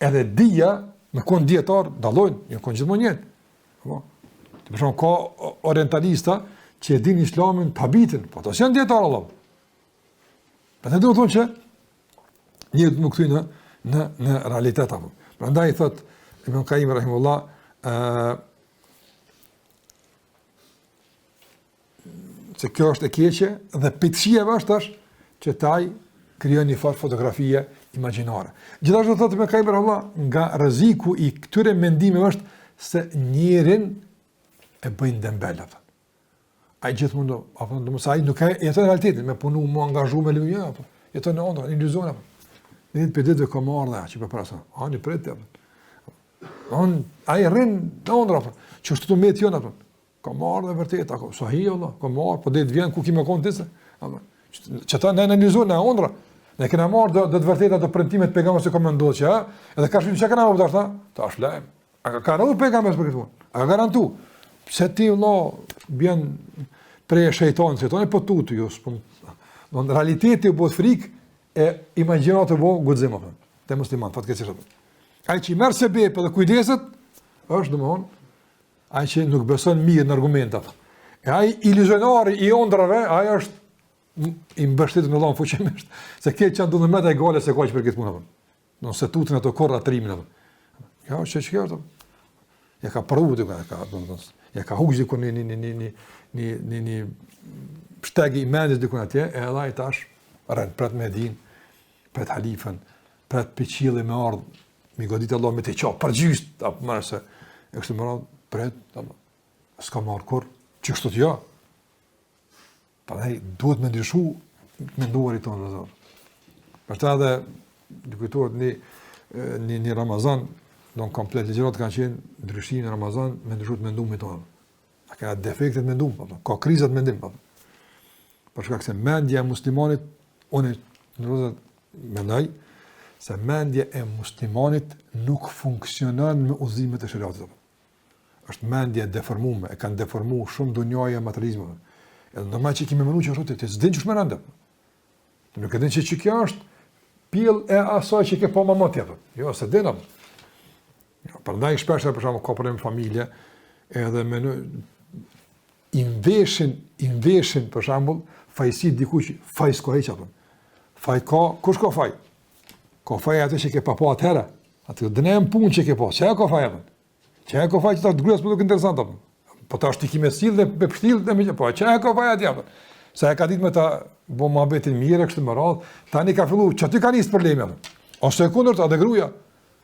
edhe dija me kon dietar dallojnë, jo kon gjithmonë njëjtë. Po. Për shembull ka orientalista që e din islamin të habitin, po ato janë dietar Allah. Për të thonë që njëri nuk thyn në realitet apo. Prandaj thot Ibn Qayyim rahimullah se kjo është e keqe dhe pitësia është që taj krijon një farë fotografie imagjinare. Gjithashtu thotë Ibn Qayyim rahimullah, nga rreziku i këtyre mendimeve është se njerin e bëjnë dembel apo. Ai gjithmonë apo domos ai nuk ka jeton realitetin me punu më angazhu me lëvizje apo jeton në ëndra, në iluzion apo. Ne për ditë që marrë që për prasa. Ani pret apo. Ai rrin në ëndra apo. Çështë të met jon apo. Ka marrë dhe vërtet apo. Sahi Allah, ka marrë, po det vjen ku kimë kon tisë. Apo. Çata në iluzion në ëndra. Ne kena marrë do të vërtetë ato premtimet pejgamberit se komandohet që, edhe ka shumë çka kanë apo dashta. Tash lajm. A ka kanë pejgamberi për këtë? A garantu? Pse ti vëlla bën prej shejtanit, shejtani po tutu jo, po. Në realiteti u bë frikë e imagjinatë vë guxim apo. Te musliman fatkeqësisht. Ai që merr se be për kujdeset është domthon ai që nuk beson mirë në argumenta. E ai iluzionari i ondrave, ai është i mbështetur në Allahun fuqimisht, se këtë që ndodhen me ta egale se ka që për këtë punë apo. Nëse tutën ato korra trimin apo. Ja, ç'është ato. Ja ka provu të ka domthon. Ja ka hugji ku në shtegi i mendjes diku atje, e edhe ai tash rën pret Medin, pret halifën, pret piçilli me ardh, mi godit Allah me të çop përgjysht apo më se e kështu më radh pret apo s'ka marr kur çështu të jo. Prandaj duhet me ndryshu menduarit tonë zot. Për ta edhe dikujtohet në Ramazan, don komplet ligjërat kanë qenë ndryshimi në Ramazan me ndryshuar mendimin tonë. A ka defekte të mendum apo ka krizat mendim apo. Për shkak se mendja e muslimanit, unë mendoj se mendja e muslimanit nuk funksionon me udhëzimet e shariatit. Është mendja e deformuar, e kanë deformuar shumë dunjaja e materializmit. Edhe normal që kemi menduar që ashtu të s'din ç'është më rëndë. Nuk e din që kjo është pill e asaj që ke po mamot apo. Jo, se din apo. Jo, prandaj shpesh për shkak ka problem familje, edhe me inveshin për shembull fajsi dikush fajs ko heq apo. Faj ka, kush ka faj? Ka faj atë që ke pa atëherë. Atë dënem punë që ke pa. Çka ka faj apo? Çka ka faj që ta dëgjues po interesant apo. Po tash ti kimë sill dhe me pështill dhe me po çka ka faj atje apo. Sa e ka ditë me ta bo mohabetin mirë kështu më radh, tani ka filluar çati ka nis probleme apo. Ose kundërt atë gruaja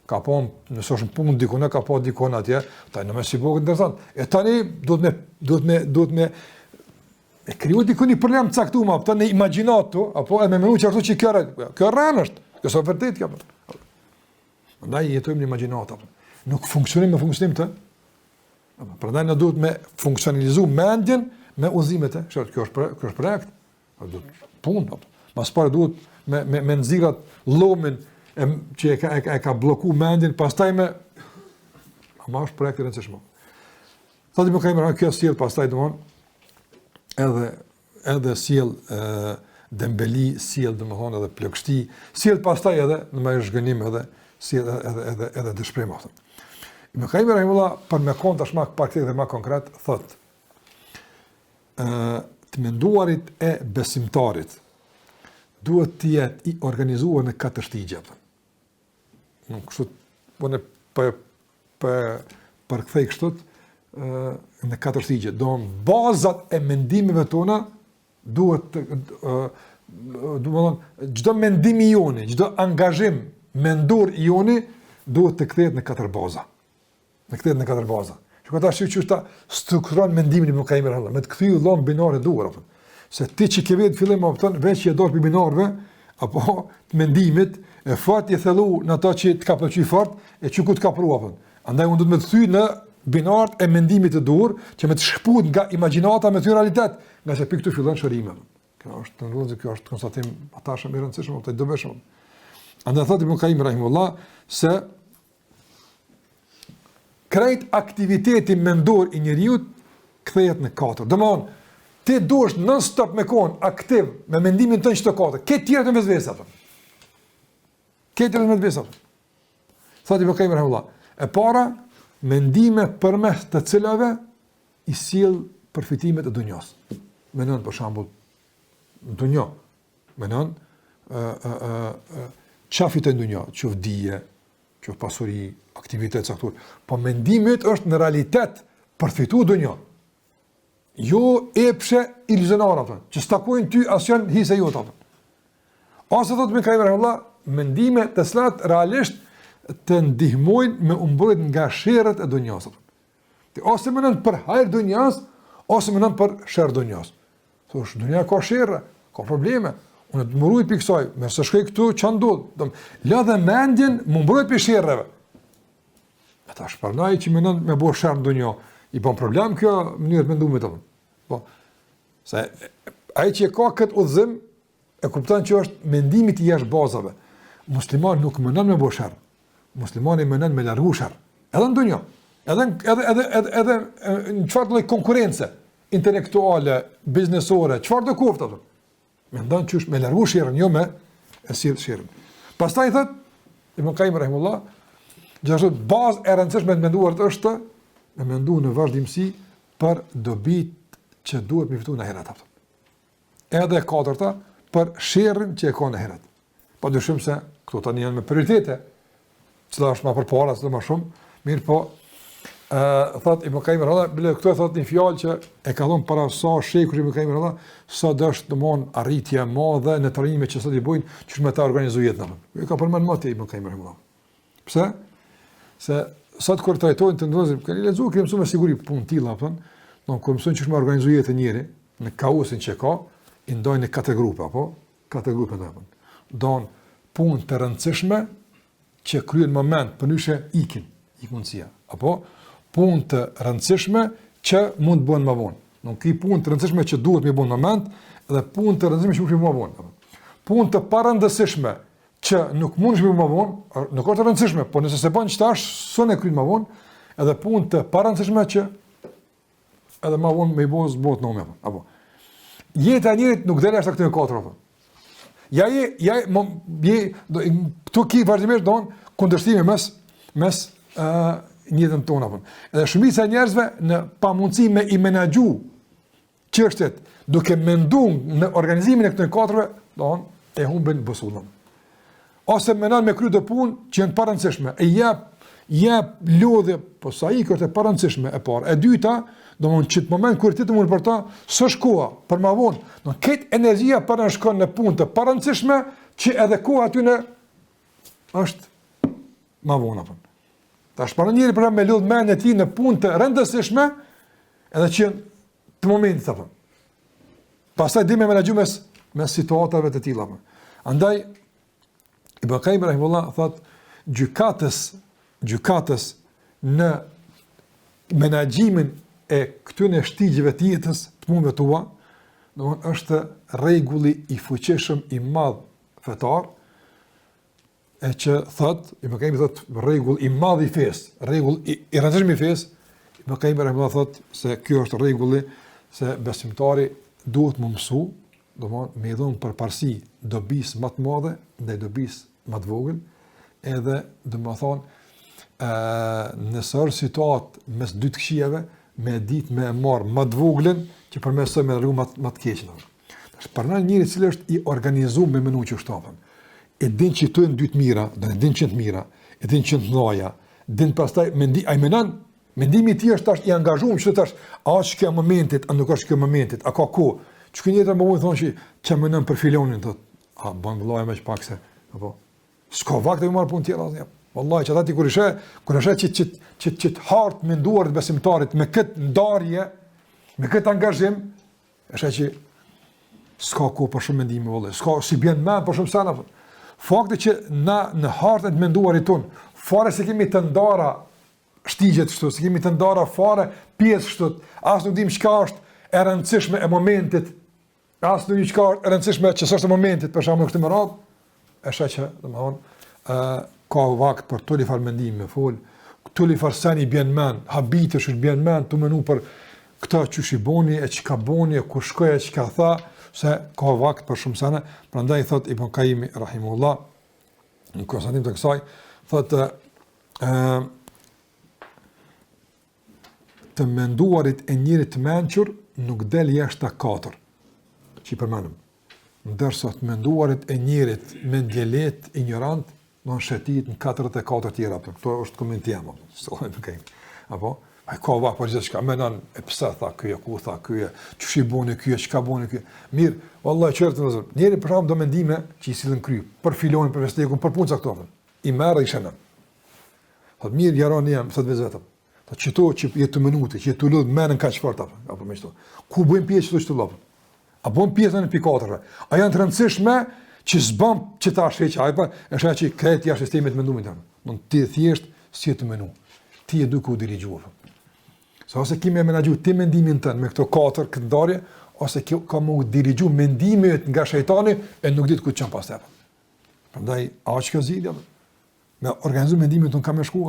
ka po nëse është punë diku në ka po diku atje, tani më sipër interesant. E tani duhet me e kriju diku një problem caktuar, apo në imagjinato, apo e me menu që ato që kjo rran është, kjo është vërtet kjo. Prandaj jetojmë në imagjinato. Nuk funksionim me funksionim të. Prandaj ne duhet me funksionalizu mendjen me udhëzimet e. Kjo është projekt. Do punë. Pas parë duhet me nxirrat llomin që e ka blloku mendjen, pastaj me ama është projekt i rëndësishëm. Thotë më kemi kjo sjell pastaj domon edhe sjell dembeli, sjell domethënë edhe plagështi, sjell pastaj edhe në më zhgënim edhe sjell edhe dëshpërim aftë. Më kemi rahimullah për me kon tash më pak dhe më konkret thotë të menduarit e besimtarit duhet të jetë i organizuar në 4 shtigje. Nuk kështu unë për kthej kështu në 4 shtigje. Do bazat e mendimeve tona duhet çdo mendim i joni, çdo angazhim mendor i joni duhet të kthehet në 4 baza. Në 4 baza. Shikoj tash që ta strukturon mendimin e Ibn Allah, me të kthyer dhon binare duar apo. Se ti që ke vetë fillim opton veç që do të binarëve apo të mendimit e fati e thellu në ato që të ka pëlqyer fort e që ku të ka pru apo. Andaj unë do të më thyj në binart e mendimit të dur që me të shkput nga imagjinata me ty realitet, nga se pikë këtu fillon shërimi. Kjo është në rrugë, kjo është konstatim atashëm i rëndësishëm apo të dobishëm. Andaj thotë Ibn Qayyim rahimullah se krejt aktiviteti mendor i njeriut kthehet në 4. Domthon, ti duhesh non-stop me kon aktiv me mendimin tënd çdo 4. Ke tjerë të vezvesa apo? Ke tjerë të vezvesa. Thati Ibn Qayyim rahimahullah, e para mendime përmes të cilave i sjell përfitimet e dunjos. Mendon për shembull dunjo, mendon çafit e dunjo, çoft dije, çoft pasuri, aktivitet caktuar. Po mendimi është në realitet përfitu dunjo. Jo epshe iluzionare ato, që stakojnë ty asnjë hise jote ato. Ose thotë Ibn Qayyim rahimahullah, mendime të cilat realisht të ndihmojnë me mbrojtje nga sherrët e dunjos. Ti ose mendon për hajër dunjas, ose mendon për sherr dunjas. Thosh, dunja ka sherrë, ka probleme. Unë të mbroj pikë kësaj, mëse shkoj këtu çan ndodh. Lë dhe mendjen më mbroj pikë sherrëve. Ata shpërndaj që mendon me bëu sherr dunjo, i bën problem kjo mënyrë të mendimit apo. Po. Se ai që ka këtë udhëzim e kupton që është mendimi i jashtë bazave. Muslimani nuk mendon me bëu sherr. Muslimani mendon me largu sherr. Edhe në dunjo. Edhe në çfarë lloj konkurrence intelektuale, biznesore, çfarë do koftë ato. Mendon që është me largu sherrën, jo me e sjell sherrën. Pastaj thot Ibn Qayyim rahimullah, gjithashtu bazë e rëndësishme të menduar është me mendu në vazhdimsi për dobit që duhet me fitu në herat. Edhe e katërta për sherrën që e ka në herat. Pa dyshim se këto tani janë me prioritete, cila është ma përpara, cila ma shumë, mirë po, thot Ibn Qayyim rahimahullah, bile këto e thot një fjalë që e ka dhënë para sa shekur Ibn Qayyim rahimahullah, sa dështë domon arritje madhe në trajnime që sot i bujnë, që me ta organizoj jetën. E ka përmend moti Ibn Qayyim rahimahullah. Pse? Se sot kur trajtojnë të ndonjë, kanë lexuar që mëson me siguri punë tilla, apo, kur mëson që më organizoj jetën njëri në kaosin që ka, i ndojnë në katër grupe, apo, katër grupe apo. Don punë të rëndësishme që kryen moment, përndryshe ikin mundësia, apo punë të rëndësishme që mund të bëhen më vonë. Nuk i punë të rëndësishme që duhet më bëhen në moment, dhe punë të rëndësishme që mund të më vonë. Punë të parëndësishme që nuk mundesh më vonë, nuk është e rëndësishme, por nëse se bën çtash, sonë kryen më vonë, edhe punë të parëndësishme që edhe më vonë më bëj zbot në më. Apo jeta e njerit nuk del ashtu këto katër apo. Ja këtu ki vazhdimisht don kundërshtime mes njëtën tonë apo. Edhe shumica e njerëzve në pamundësi me i menaxhu çështjet, duke menduar në organizimin e këtyre katërve, don e humbin busullën. Ose mendon me kry të punë që janë parëndësishme, e jep lodhje, po sa i është e parëndësishme e parë. E dyta, domthonjë që në moment kur ti të mund për ta, s'është koha për më vonë. Do këtë energjia para shkon në punë të parëndësishme që edhe koha aty në është më vonë apo. Tash para njëri për me lodh mendjen e tij në punë të rëndësishme, edhe që të momentit apo. Pastaj dhe me menaxhu mes situatave të tilla apo. Andaj Ibn Qayyim rahimahullah thot gjykatës në menaxhimin e këtyre shtigjeve të jetës të mundëve tua, domthonë është rregulli i fuqishëm i madh fetar, e që thot Ibn Qayyim thot rregull i madh i fesë, rregull i rëndësishëm i fesë. Ibn Qayyim rahimahullah thot se ky është rregulli se besimtari duhet më mësu, domthonë me dhon përparësi dobis më të madhe ndaj dobis më të vogël, edhe domethënë nëse është situatë mes dy të këqijave, me ditë me marr më të voglën që përmesoj me rrugë më të keqe. Tash për njëri i cili është i organizuar me menu që shtapën. E din që tu janë dy të mira, do të din që të mira, e din që të mëdha, din pastaj mendimi i tij është tash i angazhuar, që tash a është kjo momentit, a nuk është kjo momentit, a ka kohë. Çka njëra më thonë që çam mendon për filonin thotë, a bën vëllai më pak se apo s'ka vakt të marr punë tjetër asnjë. Wallahi që ata ti kur është që hart menduar të besimtarit me këtë ndarje, me këtë angazhim, është që s'ka kohë për shumë mendime vëllai. S'ka si bën më për shumë sana. Fakti që na në hartën e menduarit ton, fare se kemi të ndara shtigjet kështu, se kemi të ndara fare pjesë kështu, as nuk dim çka është e rëndësishme e momentit. As nuk çka është e rëndësishme që s'është e momentit, për shembull këtë më radh, është që domethënë ka vakt për të farë mendime me fol, tulli farsani bjen men, habitësh është bjen men, të menu për këta që shiboni, e që ka boni, e ku shkoj, e që ka tha, se ka vakt për shumë sene, prandaj thot Ibn Qayyim rahimullah, në konstatim të kësaj, thot të menduarit e njërit të menqur nuk del jashtë 4, që i përmenëm. Ndërsa të menduarit e njërit mendjelet, ignorant, në shetit në 44 tjera, këto është komenti jam, apo? A ka vakt për gjithë shka, menon e pësa, tha kyja, ku tha kyja, që shi boni kyja, që ka boni kyja. Mirë, vallahi qërë të nëzër, njeri për shumë do mendime që i silën kry, për filonin, për vestekun, për punë caktuar, i merë dhe i shenem. Thot mirë, jarani jam, thot vezvetëm. Thot qëto që jetë minuti, që jetë të ludhë, menën ka qëfar, apo me qëto. Ku bëjmë pjesë qëto që të lopën? A bëjmë pjesën e pikatërve? A janë të rëndësishme që s'bëm që ta shqeqa, a e shqa që krejt jashtë sistemit mendumit të në. Ti thjesht si të menu. Ti e duke u dirigjuar. So, ose kime e menagju ti mendimin tënë me këto 4 këtë ndarje, ose ka mu dirigju mendimet nga shejtani e nuk ditë ku të qënë pas tepë. Përndaj, a që kjo zilja, me organizu mendimin tënë ka me shku,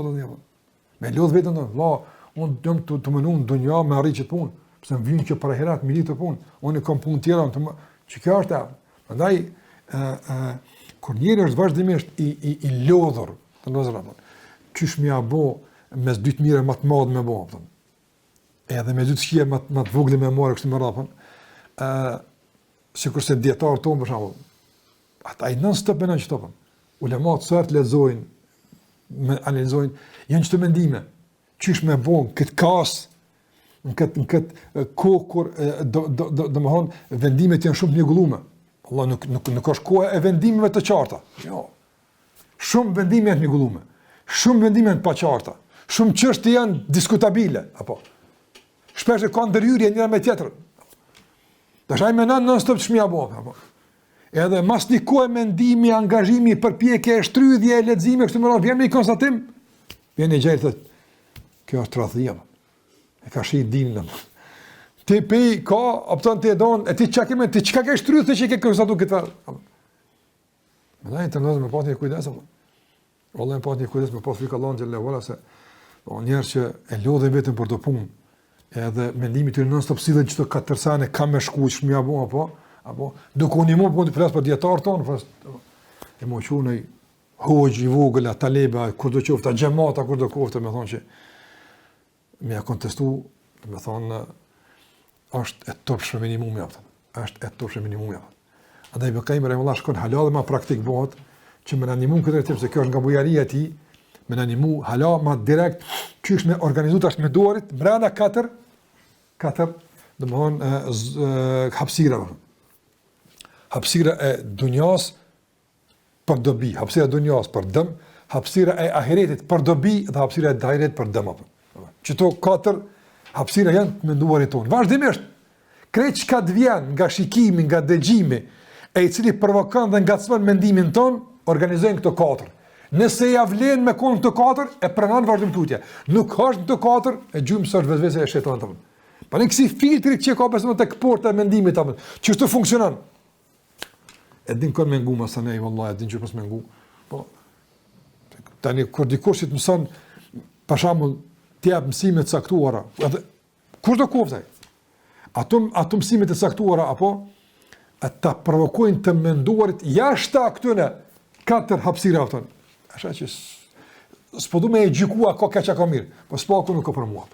me lodh vetën tënë, la, unë jëmë të menu në dunja me arri që të punë, pëse më vynë që për e herat, me ditë të punë, unë i kam punë tjera, që kjo është tepë. Përndaj, kur njeri është vazhdimisht i lodhur, të nëzëra, qysh mi a bo, mes dytë mire më të madhë me bo, edhe me dytë shqie më të vogli me marë, kështë më rapën, si kurse djetarë tonë, për shambull, ata i non-stop menon që topën. Ulemat sërtë lezojnë, analizojnë, janë që të mendime, qysh me bo në këtë kasë, në këtë kohë, do më thonë, vendimet janë shumë të njëgullume. Allah, nuk është kohë e vendimeve të qarta. Jo. Shumë vendime janë të njëgullume. Shumë vendime janë pa qarta. Shumë çështje janë diskutabile. Apo? Shpesh e ka ndërhyrje njëra me tjetrën. Dashaj menon non-stop ç'mja bo. Apo? Edhe mas një kohë mendimi, angazhimi, përpjekje, shtrydhje, lexime, kështu më radh, vjen me një konstatim, vjen e gjerë thotë, kjo është tradhia. E ka shi dinë. Ti pe ka, opton ti e don, e ti çka kemë, ti çka ke shtrydhë ti që ke konstatuar këtë. Mëdaj të ndodhë me pas një kujdes, vallahi me pas një kujdes, me pas frikë Allahun xhallahu ala se njerëz që e lodhin vetëm për të punë, edhe mendimi i tyre non-stop sillen çdo 4 sene ka më shku ç'më apo duke u ndihmuar punë të flas për dietar ton, e më qunej hoxh i vogël, taleba, kur do qofta xhamata, kur do qofta, më thonë që më ia kontestu, më thonë është e topshme minimumi apo. Është e topshme minimumi apo. Andaj Ibn Qayyim rahimahullah shkon hala dhe ma praktik bëhet që më animon këtë rreth se kjo është nga bujaria e tij, më animu hala ma direkt çish me organizu tash me duarit brenda 4 domthon hapësira. Hapësira e dunjas për dobi, hapësira e dunjas për dëm, hapësira e ahiretit për dobi dhe hapësira e ahiretit për dëm apo. Çto 4 hapësira janë të menduarit tonë. Vazhdimisht krejt çka të vjen nga shikimi, nga dëgjimi, e i cili provokon dhe ngacmon mendimin ton, organizojnë këto 4. Nëse ja vlen me kon këto 4, e pranon vazhdim tutje. Nuk është këto 4, e gjujmë sot vetvese e shejtanit apo. Pa ne kësi filtri që ka pasur tek porta e mendimit apo. Ç'është funksionon? E din kur mengu mos anë vallahi, e din që mos mengu. Po tani kur dikush të mëson për shembull të jap mësime të caktuara, edhe kur do kuptoj. Ato mësime të caktuara apo ata provokojnë të menduarit jashtë këtyre 4 hapësira ato. Asha që s'po du me e gjykua ka keq ka mirë, po s'paku nuk ka për mua.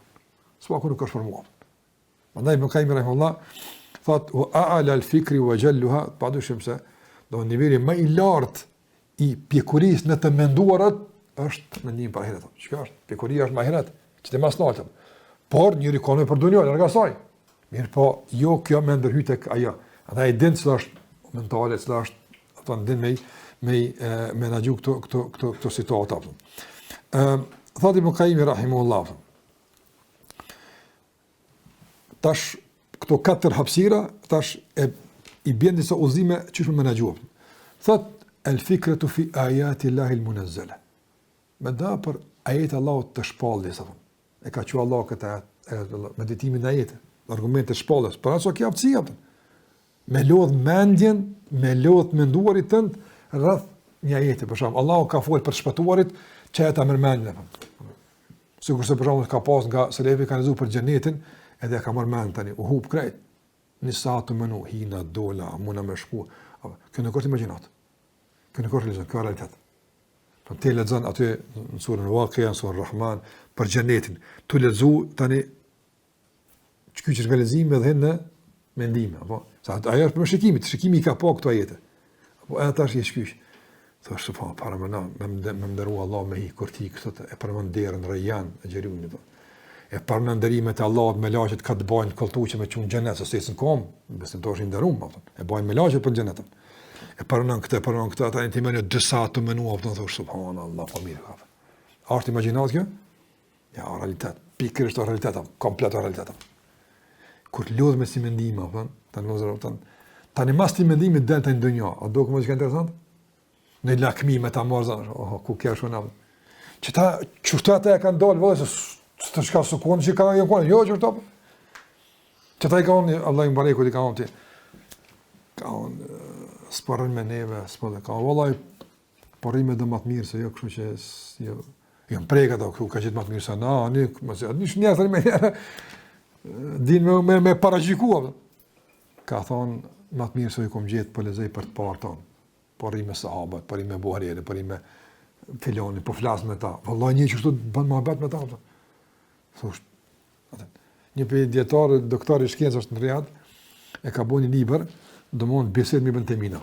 S'paku nuk është për mua. Prandaj Ibn Qayyim rahimahullah thot wa a'la al-fikri wa jalluha, padyshim se do niveli më i lartë i pjekurisë në të menduarat është mendimi për ahiret. Çka është? Pjekuria është më ahiret, që të mas naltëm. Por njëri ka për dunjë, larg asaj. Mirë po, jo kjo më ndërhyj tek ajo. Ata e din se është mentale, se është ato ndin me menaxhu këto situata. Thot Ibn Qayyim rahimahullah. Tash këto 4 hapësira, tash i bën disa udhëzime që shumë menaxhu. Thot el-fikratu fi ayati Allahi al-munazzala. Me da për ajet Allahut të shpalljes apo. E ka thënë Allah këtë meditimin e ajetit, argumente shpalljes, por aso kjo aftësi apo. Me lodh mendjen, me lodh menduarit tënd rreth një ajeti, për shembull, Allahu ka folur për shpëtuarit, që ata mërmendin apo. Sikurse për shembull ka pas nga selefi kanë lexuar për xhenetin, edhe ka marrë mend tani, u hub krejt. Në sa të menu hina dola, muna më shku. Kjo nuk është imagjinat. Kjo nuk është kjo realitet. Po ti lexon aty në surën Waqi'a, surën Rahman për xhenetin. Tu lexu tani çkyç realizimi edhe në mendime, apo sa ajo është për shikimin, shikimi ka pa këto ajete. Apo edhe tash je shkyç. Thosh po para më nderua Allah me hi kur ti këto e përmend derën Rayyan e Xherunit. E përmend nderimet e Allahut me lagjët ka të bajnë kolltuçe me çun xhenet, ose s'e kom, besoj doshin nderum, apo. E bajnë me lagjët për xhenetën. E përmend këtë ata në timën e disa të menua, apo thosh subhanallahu po mirë ka. A është imagjinat kjo? Ja, realitet. Pikërisht realitet, komplet realitet. Kur lodh me si mendime, apo tani mas ti mendimi delta në ndonjë, a do komo që interesant? Në lakmi me ta marrë, ku kjo shona. Çta çuftata e kanë dalë vëllai se të shka sukon që ka jo qërto. Që ta i ka unë, Allah i mbareku di ka unë ti. Ka unë, s'parën me neve, s'parën, ka unë, vallaj, parime dhe matë mirë, se jo kështu që, jo më prejka ta, ka gjithë matë mirë, se na, një njerë, me njerë, din me paragjikua. Ka thonë, matë mirë, se jo kom gjithë për lezej për të parë tonë. Parime sahabat, parime buharjeri, parime filoni, po flasë me ta. Vallaj, një që shtu bënë muhabet me ta, thosh, një për djetarë, doktor i shkencës është në Riyadh, e ka bo një liber, domthonjë bisedë me Ibn Temina.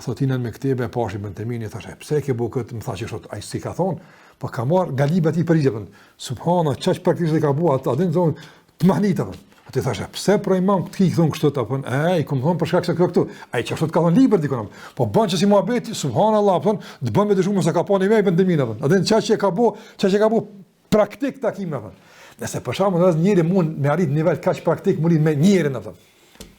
Thotinan me këtebe, pashi Ibn Temini, thashe, pse ke bo këtë, më tha që shot, a i si ka thonë, po ka marrë nga libet i përgjë, subhana, qaq praktikisht e ka bo, ata, adin zonë, të mahnita, ati thashe, pse pra imam këtë ki thonë kështot, i kom thonë për shkak se këtu, a i që shtot ka thonë liber dikonam, po bën që si muhabeti, subhanallah, të bën me dëshumë se ka pa një me Ibn Temina, adin qaq që ka bo praktik takime. Nëse për shkakun njëri mund me arrit nivel kaq praktik mund me njërin atë.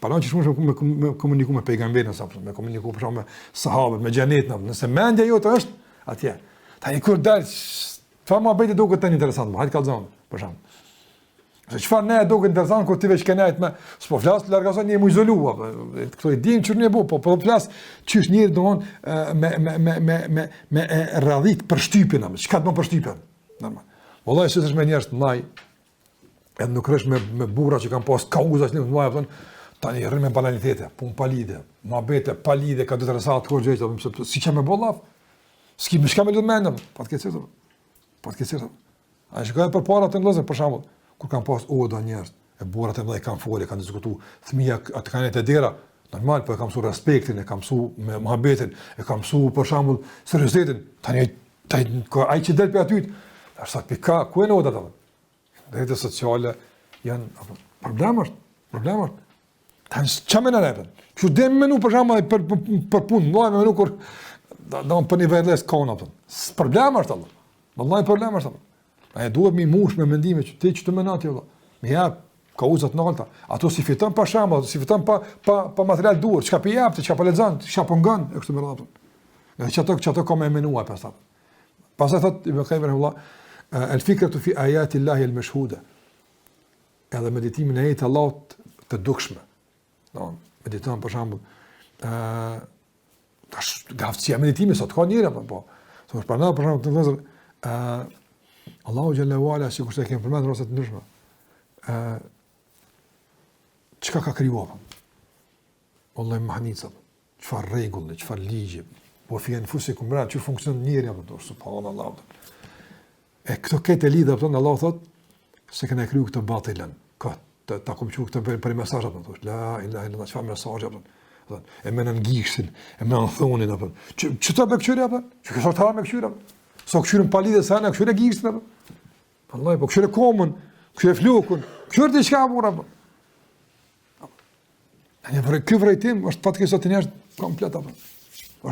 Para që shumë me komunikuar me pejgamberin apo me komunikuar për shkak me sahabët, me xhenetin, nëse mendja jote është atje. Tani kur dal, çfarë më bëj të duket tani interesant, më hajt kallzon, për shkak. Se çfarë ne duket interesant kur ti veç kënaqet me s'po flas largazon një izoluar, këto i dim çfarë ne bëu, po flas çish njëri domon me radhit për shtypin, çka të bën për shtypin. Normal. Vallai se është me njerëz të mbaj, edhe nuk rresh me burra që kanë pas kauza që nuk mbaj, tani rrin me banalitete, pun palide, mohabete palide, ka interesat kur gjë, si çam me bollaf. S'ki më shkam me mendëm, patjetër. Patjetër. A shkoj për para të ndozë për shembull, kur kanë pas oda njerëz, e burrat e mbaj kanë folë, kanë diskutuar, fëmia atë kanë të dera, normal, po e kam mësuar respektin, e kam mësuar me mohabetin, e kam mësuar për shembull seriozitetin. Tani ai që del për aty është pika, ku e në oda të dhe? Drejtë sociale janë problemër. Tanë që me në lepën? Që dhe me menu për shama për punë, me menu kur da për një vejles kona. Problemër të dhe. Vëllaj problemër të dhe. A e duhet mi mush me mendime që ti që të menati. Me jep, ka uzat në alta. Ato si fiton pa shama, si fiton pa material duhet. Qka për jep, qka për lezan, qka për ngan, e kështu me rrapën. Që ato ka me menua e pasat. Pasat thot, Ibn Qayyim rahimahullah, el-fikratu fi ayati Allahi al-mashhuda. Edhe meditimin e ajetit Allahut të dukshme. Mediton për shembull, tash gaftësia meditimi sot ka njëra po. Thosh për shembull të vëzër, Allahu xhalla wala sikur se kemi përmendur rreth të ndryshme. Çka ka krijuar? Wallahi mahnica. Çfarë rregull, çfarë ligje, po fjen fusikum bra, çu funksionon njëri apo subhanallahu. E këto këtë lidhë, apëton, Allah thot, se këna kryu këtë batilen, ta kom që këtë për i mesajt, apëton, la ilaha illallah, që fa mesajt, apëton, e menën gjishtin, e menën thonin, apëton, që ta be këqyri, apëton, që kësar ta me këqyri, apëton, so këqyri në palidhe sana, këqyri gjishtin, apëton, Allah, po këqyri komën, këqyri flukun, këqyri të qka apur, apëton. Kjo vrejtim është fatkesat të njerështë komplet, apëton,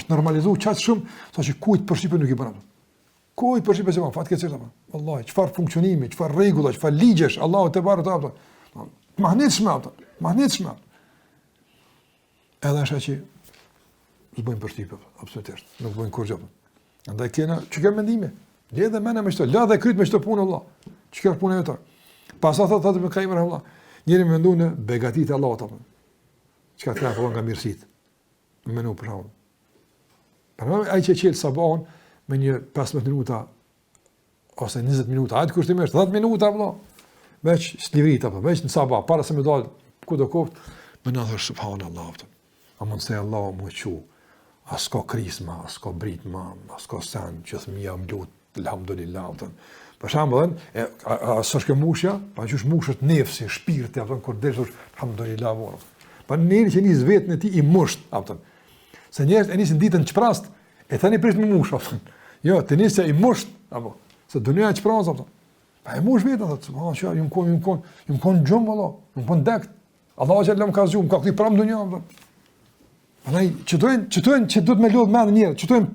është normalizu qatë shumë, sa që kujtë përshqipë nuk i bërë, apëton. Kujt për shipë se fat keq çfarë? Wallahi, çfarë funksionimi, çfarë rregulla, çfarë ligjesh, Allahu te barë ato. Mahnitshme ato, mahnitshme. Edhe asha që s'bojnë për shtypë, absolutisht, nuk bojnë kurrë. Andaj kena, çka mendime? Le dhe mëna me çto, la dhe kryt me çto punë Allah. Çka është puna jote? Pastaj thotë me Qayyim Allah. Njëri mendon në begatit e Allahut apo. Çka ka ka nga mirësit. Menu për shkak. Për ai që çel sabahun me një 15 minuta ose 20 minuta, hajtë kushtimisht 10 minuta vëlla. Veç slivrit apo, veç në sabah, para se më dal kudo koft, më na thosh subhanallahu. A mund se Allah më qiu. As ka krisma, as ka britma, as ka sen, që thmija më lut, alhamdulillah. Për shembull, s'është kjo mushja, pa qysh mushët nefsi, shpirti, apo kur desh alhamdulillah. Pa njëri që nis vetën e tij i musht, apo. Se njerëzit e nisin ditën çprast, e tani prish me mush, apo. Jo, të nisë i musht, apo. Se dunia çprast, apo. Pa e mush vetën, thotë, "Ha, ju më kon gjum valla, ju më kon dekt. Allahu xhallahu më ka zgjuar, më ka kthy pranë dunia, apo." Anaj, që duhet me lodh mend njerëz,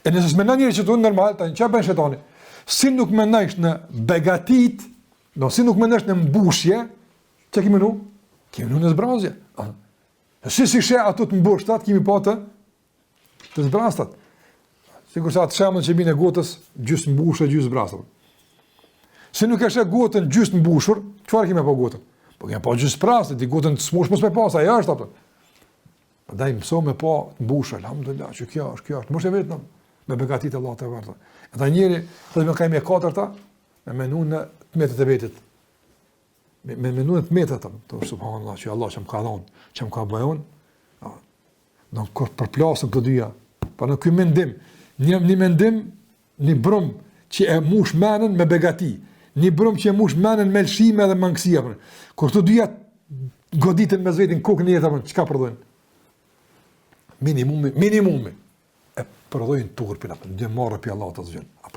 e nëse s'mendon njerëz që duhet normal, tani çfarë bën shetani? Si nuk mendosh në begatit, si nuk mendosh në mbushje, çka kemi nu? Kemi nu në zbrazje. Si sheh ato të mbushtat, kemi pa të zbrastat. Sikur sa të shemën që bine gotës, gjysë mbushë, gjysë zbrastat. Si nuk e sheh gotën gjysë mbushur, çfarë kemi pa gotën? Po kemi pa gjysë zbrastat, di gotën të smush mos me pas, ajo është apo. Prandaj mëso me pa të mbushur, alhamdulillah, që kjo është, mos e vetëm me begatit e Allahut te vërtet. Ata njëri, thotë me kemi 4-ta, me menun në tmetet e vetit. Me menun në tmetet, to subhanallahu, që Allah që më ka dhënë, që më ka bëjon. Do kur përplasëm të dyja. Pa në ky mendim, një mendim, një brum që e mush menën me begati, një brum që e mush menën me lëshime dhe mangësia. Kur të dyja goditën me vetin kokën e jetës, çka përdojnë? Minimumi. E përdojnë turpin, dhe marrë për Allah të zgjën. A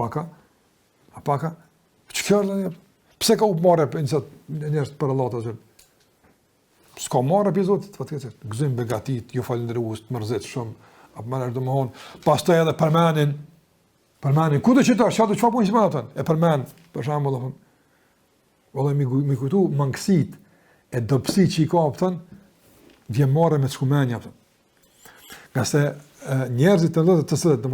paka? Që kjo është? Pse ka u marrë për njështë për Allah të zgjën? S'ka marrë për Zotit, gëzim begatit, ju falendërues, të mërzit shumë, apë më nështë dhe më honë, pas të edhe përmenin, ku të qëta, që fa punë që më atën? E përmen, për shambull, mi kujtu mangësit, e dopsi që i ka apëtën, vje marrë me të shkumenja apëtën. Nga se njerëzit të ndodhët të sëdet,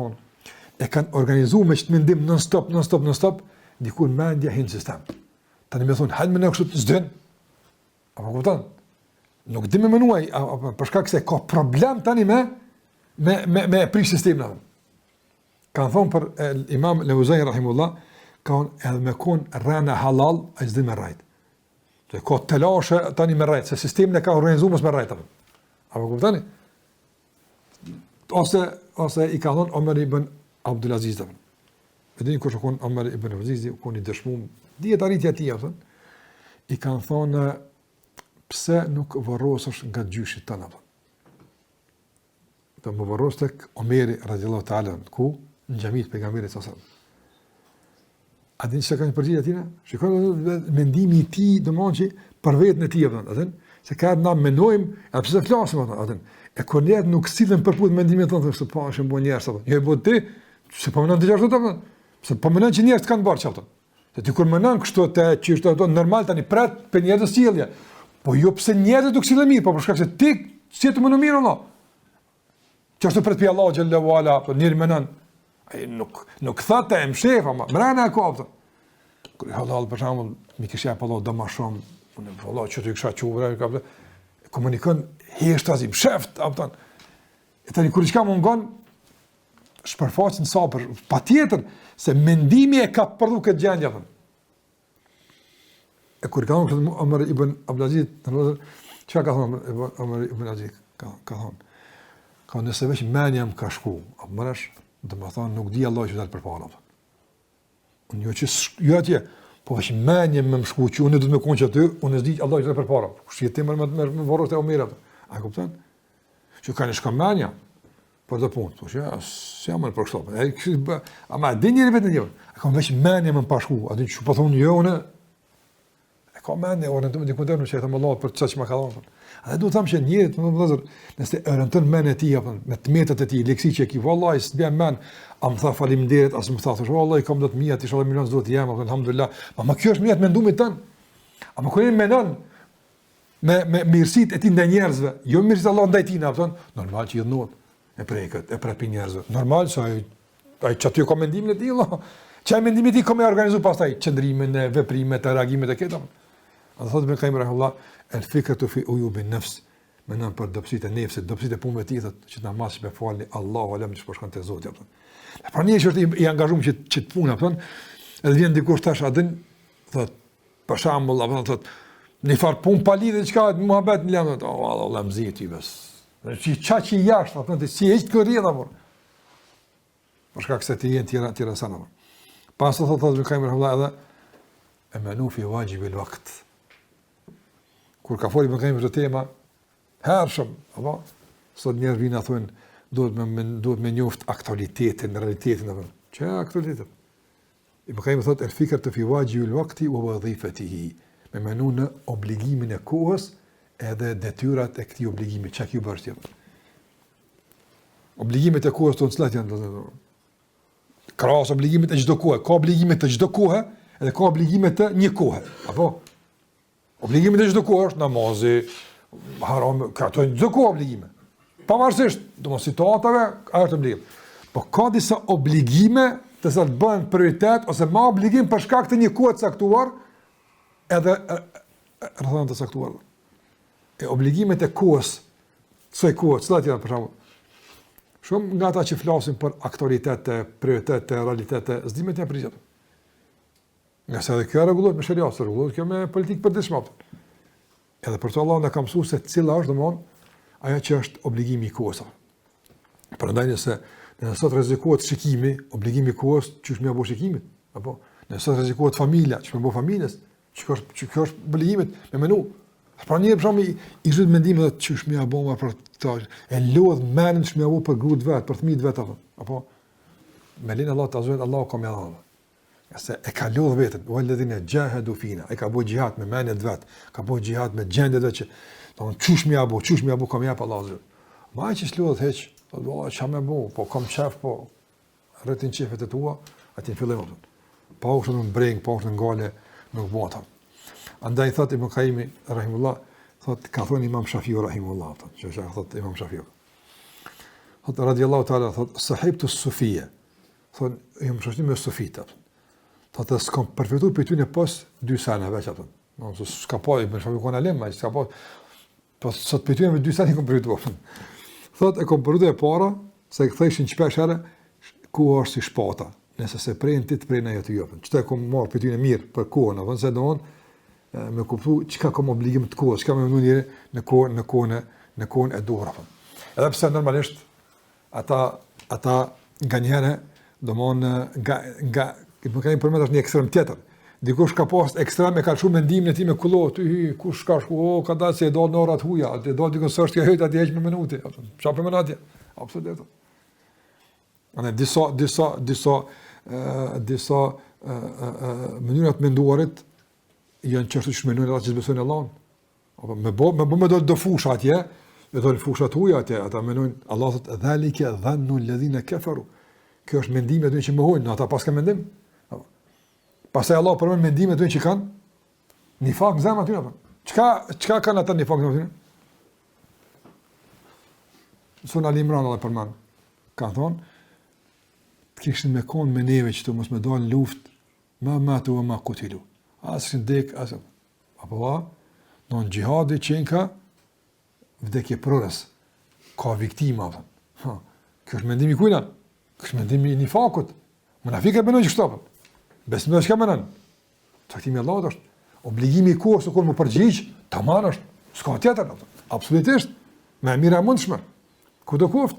e kanë organizu me që të mendim non-stop, dikur mendja hinë sistem. Tani me thonë, hajnë me në kështu të zdën, apo kuptan? Nuk di me menuaj, përshka këse ka problem tani me prish sistemin. Kanë thonë për imam Leuzaj, rahimullah, kanë edhe me konë rena halal, a i zdi me rajt. Ka telashe tani me rajt, se sistemin e ka organizu mos me rajt. Apo kuptani? Ose i ka thonë Omer ibn Abdulaziz dhe. E dini kush konë Omer ibn Abdulaziz, konë i dëshmum, djetaritja tia, i kanë thonë, pse nuk varrosësh nga gjyshit të në. Të më varros të Omeri, radiallahu ta'ala, ku? Në gjamit pejgamberit sasën. A dini që ka një përgjit atina? Shikon mendimi i ti, dhe mon që për vetën e ti, se ka na menojmë, edhe pse flasim atë. E kur njerëzit nuk sillen përput mendimin tonë, thoshte po është bën njerëz apo. Jo e bën ti, se po mendon dëgjosh atë. Se po mendon që njerëzit kanë bërë çfarë. Se ti kur mendon kështu të që është ato normal tani prat për njerëz sjellje. Po jo pse njerëzit nuk sillen mirë, po për shkak se ti si të mendon mirë Allah. Çfarë pret pi Allah xhallahu ala, po njëri mendon. Ai nuk thotë em shef, ama brana e kopta. Kur halal për shembull, mi kishja pa Allah do më shumë, unë valla që ti kisha çuvra ka komunikon heshtazim, sheft, apëtan. E tani, kur i qka mungon, shpërfaqin sabër, pa tjetër, se mendimi e ka përdu këtë gjendja, apëtan. E kur i ka thonë, Omer ibn Abdulaziz, që ka thonë, Omer ibn Abdulaziz, ka thonë, ka nëse veç menja më ka shku, apëmëresh, dhe më thonë, nuk di Allah që dalë për para, apëtan. Unë jo që, jo atje, po veç menja më shku, që unë dhëtë me konë që aty, unë e zdi Allah që dalë për para, kështë jetim me varros të Omer, apëtan. A e kupton? Që kanë shkëmbënia për të punë. Po që si jam për kështu. Ama din njëri vetë njëri. A kam veç mendje më pa shku. A di që po thonë jo unë. E ka mendje unë të më dikundër që e them Allah për çka më ka dhënë. A do të them që njëri të më vëllazër, nëse e rëntën mendjen e tij apo me tmetat e tij, leksi që ki vallahi s'bën mend, am tha faleminderit as më tha thosh vallahi kam 10.000 ti shoh milion zot jam alhamdulillah. Ma kjo është mirë mendumit tën. Ama kur mendon me mirësitë e ti ndaj njerëzve, jo mirësitë Allah ndaj tina, thon, normal që jëndot, e prekët, e prepi njerëzve. Normal që ai çati ka mendimin e tij, Allah. Çaj mendimin e tij komë organizu pastaj qendrimin e veprimet, e reagimet e këta. A thotë me Kaim rahullah, el fikratu fi uyub an-nafs, mendon për dobësitë e nefsit, dobësitë e punëve të tij, që na mas me falni Allahu alem që po shkon te Zoti, thon. Pra një që i angazhuar që të puna, thon, Edhe vjen dikush tash a din, thot, për shembull, apo thot, në far pun pa lidhje çka muhabet në lëmë, Allah mzi ti bes. Ti çaqi jashtë, apo ti si hiç kurrë apo. Për shkak se ti jeni tira sana. Pas thot Ibn Qayyim rahimahullah edhe amanu fi wajib al-waqt. Kur ka folur Ibn Qayyim këtë tema, hershëm, apo sot njerëz vinë thonë duhet me njoft aktualitetin, realitetin apo. Ç'është aktualiteti? Ibn Qayyim thot el-fikr fi wajib al-waqti wa wadhifatihi. Me menu në obligimin e kohës edhe detyrat e këtij obligimi, çka kjo bësh ti? Obligimet e kohës tonë cilat janë? Krahas obligimet e çdo kohe, ka obligimet të çdo kohe, edhe ka obligimet të një kohe. Apo obligimet e çdo kohe është namazi, haram, ka të çdo kohë obligime. Pavarësisht domos situatave, ajo është obligim. Po ka disa obligime të cilat bëhen prioritet ose më obligim për shkak të një kohe të caktuar, edhe rrethon të caktuar. E obligimet e kohës, kësaj kohe, cilat janë për shembull? Shumë nga ata që flasin për aktualitete, prioritete, realitete, s'dimet janë përgjigjet. Nga se edhe kjo rregullohet me sheria, rregullohet kjo me politikë përditshme. Edhe për to Allah na ka mësuar se cila është domthonë ajo që është obligimi i kohës. Prandaj nëse sot rrezikohet shikimi, obligimi i kohës, çish më apo shikimit, apo nëse sot rrezikohet familja, ç'më bë familjes, ç'ka është obligimit me menu. Pra një përshami i zhët mendime dhe që shmija boma për të e lodh menin shmija bo për grut vetë, për thmit vetë, apo me linë Allah të azuhet, Allah ka me adhanë. Se e ka lodh vetën, u e ledhin e gjahedu fina, e ka bo gjihad me menet vetë, ka bo gjihad me gjendet vetë që që shmija bo, ka me japë Allah azuhet. Ma e që s'lodh heq, që me bo, po kam qef, po rëtin qefet e tua, atin fillim, pa u shtë në breng, pa u shtë në ngale, nuk bo ata. Andaj thot Ibn Qayyim rahimullah, thot ka thonë Imam Shafiu rahimullah, thot Imam Shafiu. Thot radiyallahu ta'ala, thot sahibtu as-sufiyya. Thot jam shoqërim me sufita. Thot s'kam përfituar për tyne pas 2 sene veç atë. Mos s'ka po Ibn Shafiu kon alem, s'ka po. Po sot për tyne me 2 sene kom përfituar. Thot e kom përfituar e para, se e ktheshin shpesh herë ku është si shpata. Nëse se prejnë ti të prejnë ajo të jopën. Çto e kom marr për tyne mirë për kohën, apo se doon me kuptu çka kam obligim të kohës, çka më mund njëri në kohën e duhur apo. Edhe pse normalisht ata nganjëherë domon nga më kanë përmendur një ekstrem tjetër. Dikush ka pas ekstrem e ka shumë mendimin e tij me kullot, kush ka shku, ka dalë se do në orat huaja, atë do dikon s'është kjo atë heq me minutë. Çfarë për menatë? Absolutisht. Ana disa mënyrat menduarit janë çështë që mendojnë ata që besojnë Allahun. Apo me do fusha atje, me do fusha tuaja atje, ata mendojnë Allah thotë dhalika dhannu alladhina kafaru. Kjo është mendimi aty që mohojnë, ata pas kanë mendim. Pastaj Allah përmend mendimet aty që kanë nifak në zemrat tyre. Çka kanë ata nifak në zemrat tyre? Sura Al-Imran Allah përmend. Kanë thonë të kishin me kon me neve që të mos me dalë luftë, ma matu wa ma qutilu. Asë ndek, apo në gjihadi qenë ka vdekje prorës, ka viktima. Kjo është mendimi kujna, kjo është mendimi një fakut, më na fike bënoj që shtapën, besëm dhe shka mënën, traktimi Allah është, obligimi i kohës, kur më përgjigj, të marrë është, s'ka tjetër, absolutisht, me mira mundshme, ku do kuft,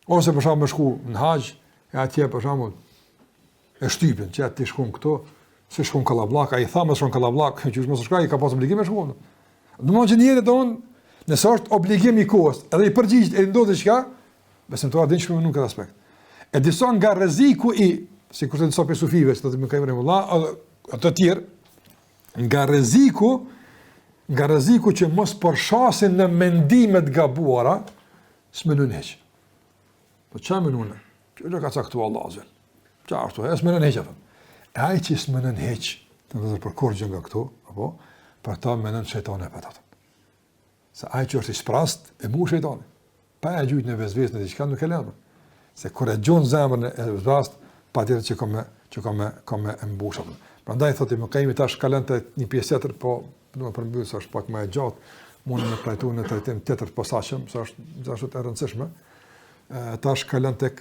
ose për shamë më shku në haqë, e atje për shamë e shtypin, që atë të shkun këto, se shkon Kallabllak, ai tha më shkon Kallabllak, që mos shkoj, ka pas obligim të shkon. Domthonjë që njëri don, nëse është obligim i kohës, edhe i përgjigjet e ndodhi çka, besimtar din shumë nuk ka aspekt. E disa nga rreziku i, sikur të disa sufive, që do të më kemi rregulla, ato të tjerë, nga rreziku që mos përshasin në mendime të gabuara, s'mendon hiç. Po çfarë mendon? Që ka caktuar Allahu azza. Çfarë? S'mendon hiç atë. Ai që s'mendon hiç, të ndodhur për kur gjë nga këtu, apo për ta mendon shejtani apo atë. Se ai që është i sprast e mbush shejtani. Pa e gjujt në vezvesë në diçka nuk e lëmë. Se kur e gjon zemrën e sprast, patjetër që ka me mbush atë. Prandaj thotë më kemi tash kalante një pjesë tjetër, po do të përmbyll sa është pak më e gjatë, mund të trajtojmë në trajtim tjetër të posaçëm, sa është e rëndësishme. Tash kalon tek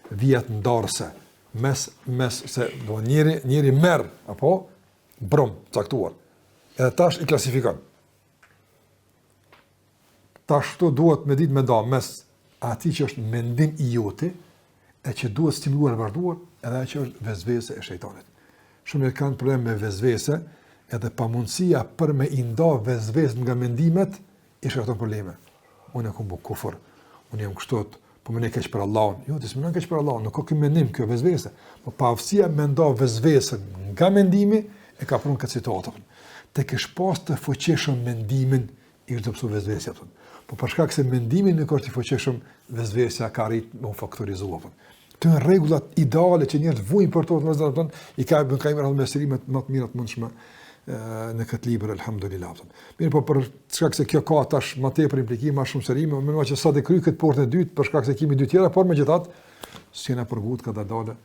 vijat ndarëse. mes se do njëri merr apo brum caktuar. Edhe tash i klasifikon. Tash to duhet me ditë me da mes atij që është mendim i jote e që duhet stimuluar e vazhduar, edhe ajo që është vezvese e shejtanit. Shumë njerëz kanë problem me vezvese, edhe pamundësia për me i nda vezvesën nga mendimet i shkakton probleme. Unë kam bu kufër, unë jam kështu, po më ne keq për Allahun. Jo, ti s'më keq për Allahun, nuk ka ky mendim kjo vezvese. Po pavësia me nda vezvesën nga mendimi e ka prunë këtë situatë. Tek e shpas të fuqishëm mendimin i është dobësu vezvesja. Po për shkak se mendimi nuk është i fuqishëm, vezvesja ka arrit me u faktorizuar. Të në rregullat ideale që njerëzit vujnë për to, i ka marrë mesërimet më të mira të mundshme në këtë libër, elhamdulillah. Mirë, po për shkak se kjo ka tash më tepër implikime, më shumë serime, më ndoshta që sa të kryj këtë portën e dytë për shkak se kemi dy tjera, por megjithatë, si na përgut ka dalë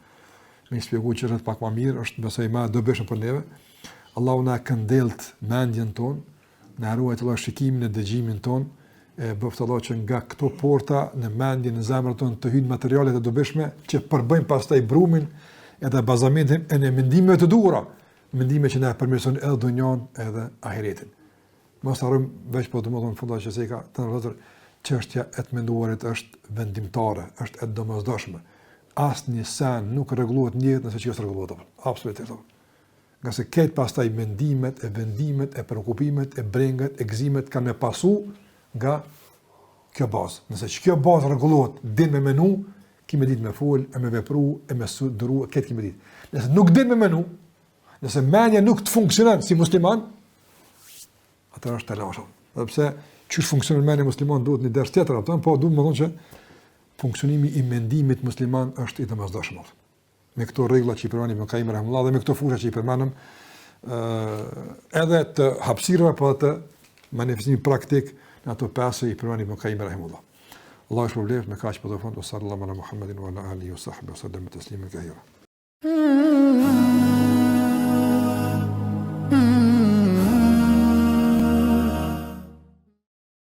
me shpjegoj që është pak më mirë, është besoj më dobishëm për neve. Allahu na këndelt mendjen tonë, na ruaj të Allah shikimin e dëgjimin tonë, e bëft Allah që nga këto porta në mendjen në zemrën tonë të hyjnë materialet e dobishme që përbëjmë pastaj brumin edhe bazamentin e në mendimeve të duhura, mendime që na përmirësojnë edhe dunjan edhe ahiretin. Mos harrojmë veç po domethënë funda që s'e ka të ndërtuar çështja e të menduarit është vendimtare, është e domosdoshme. Asnjë sen nuk rregullohet në jetë nëse ç'është rregulluar. Absolutisht. Nga se këtë pastaj mendimet, e vendimet, e prekupimet, e brengat, e gëzimet kanë me pasu nga kjo bazë. Nëse që kjo bazë rregullohet, din me menu, kime ditë me fol, e me vepru, e me sudru, këtë kime ditë. Nëse nuk din me menu, nëse mendja nuk të funksionon si musliman, atëherë është të lashëm. Dhe pse çish funksionon mendja musliman duhet një ders tjetër, po duhet më thonë që funksionimi i mendimit musliman është i domosdoshëm. Me këto rregulla që i përmendëm me Kaim rahimullah dhe me këto fusha që i përmendëm, edhe të hapësirave po të manifestimit praktik në ato pesë i përmendëm me Kaim rahimullah. Allahu shpëlbeft me kaq po të fund sallallahu ala Muhammedin wa ala alihi wa sahbihi sallam taslimen kathira.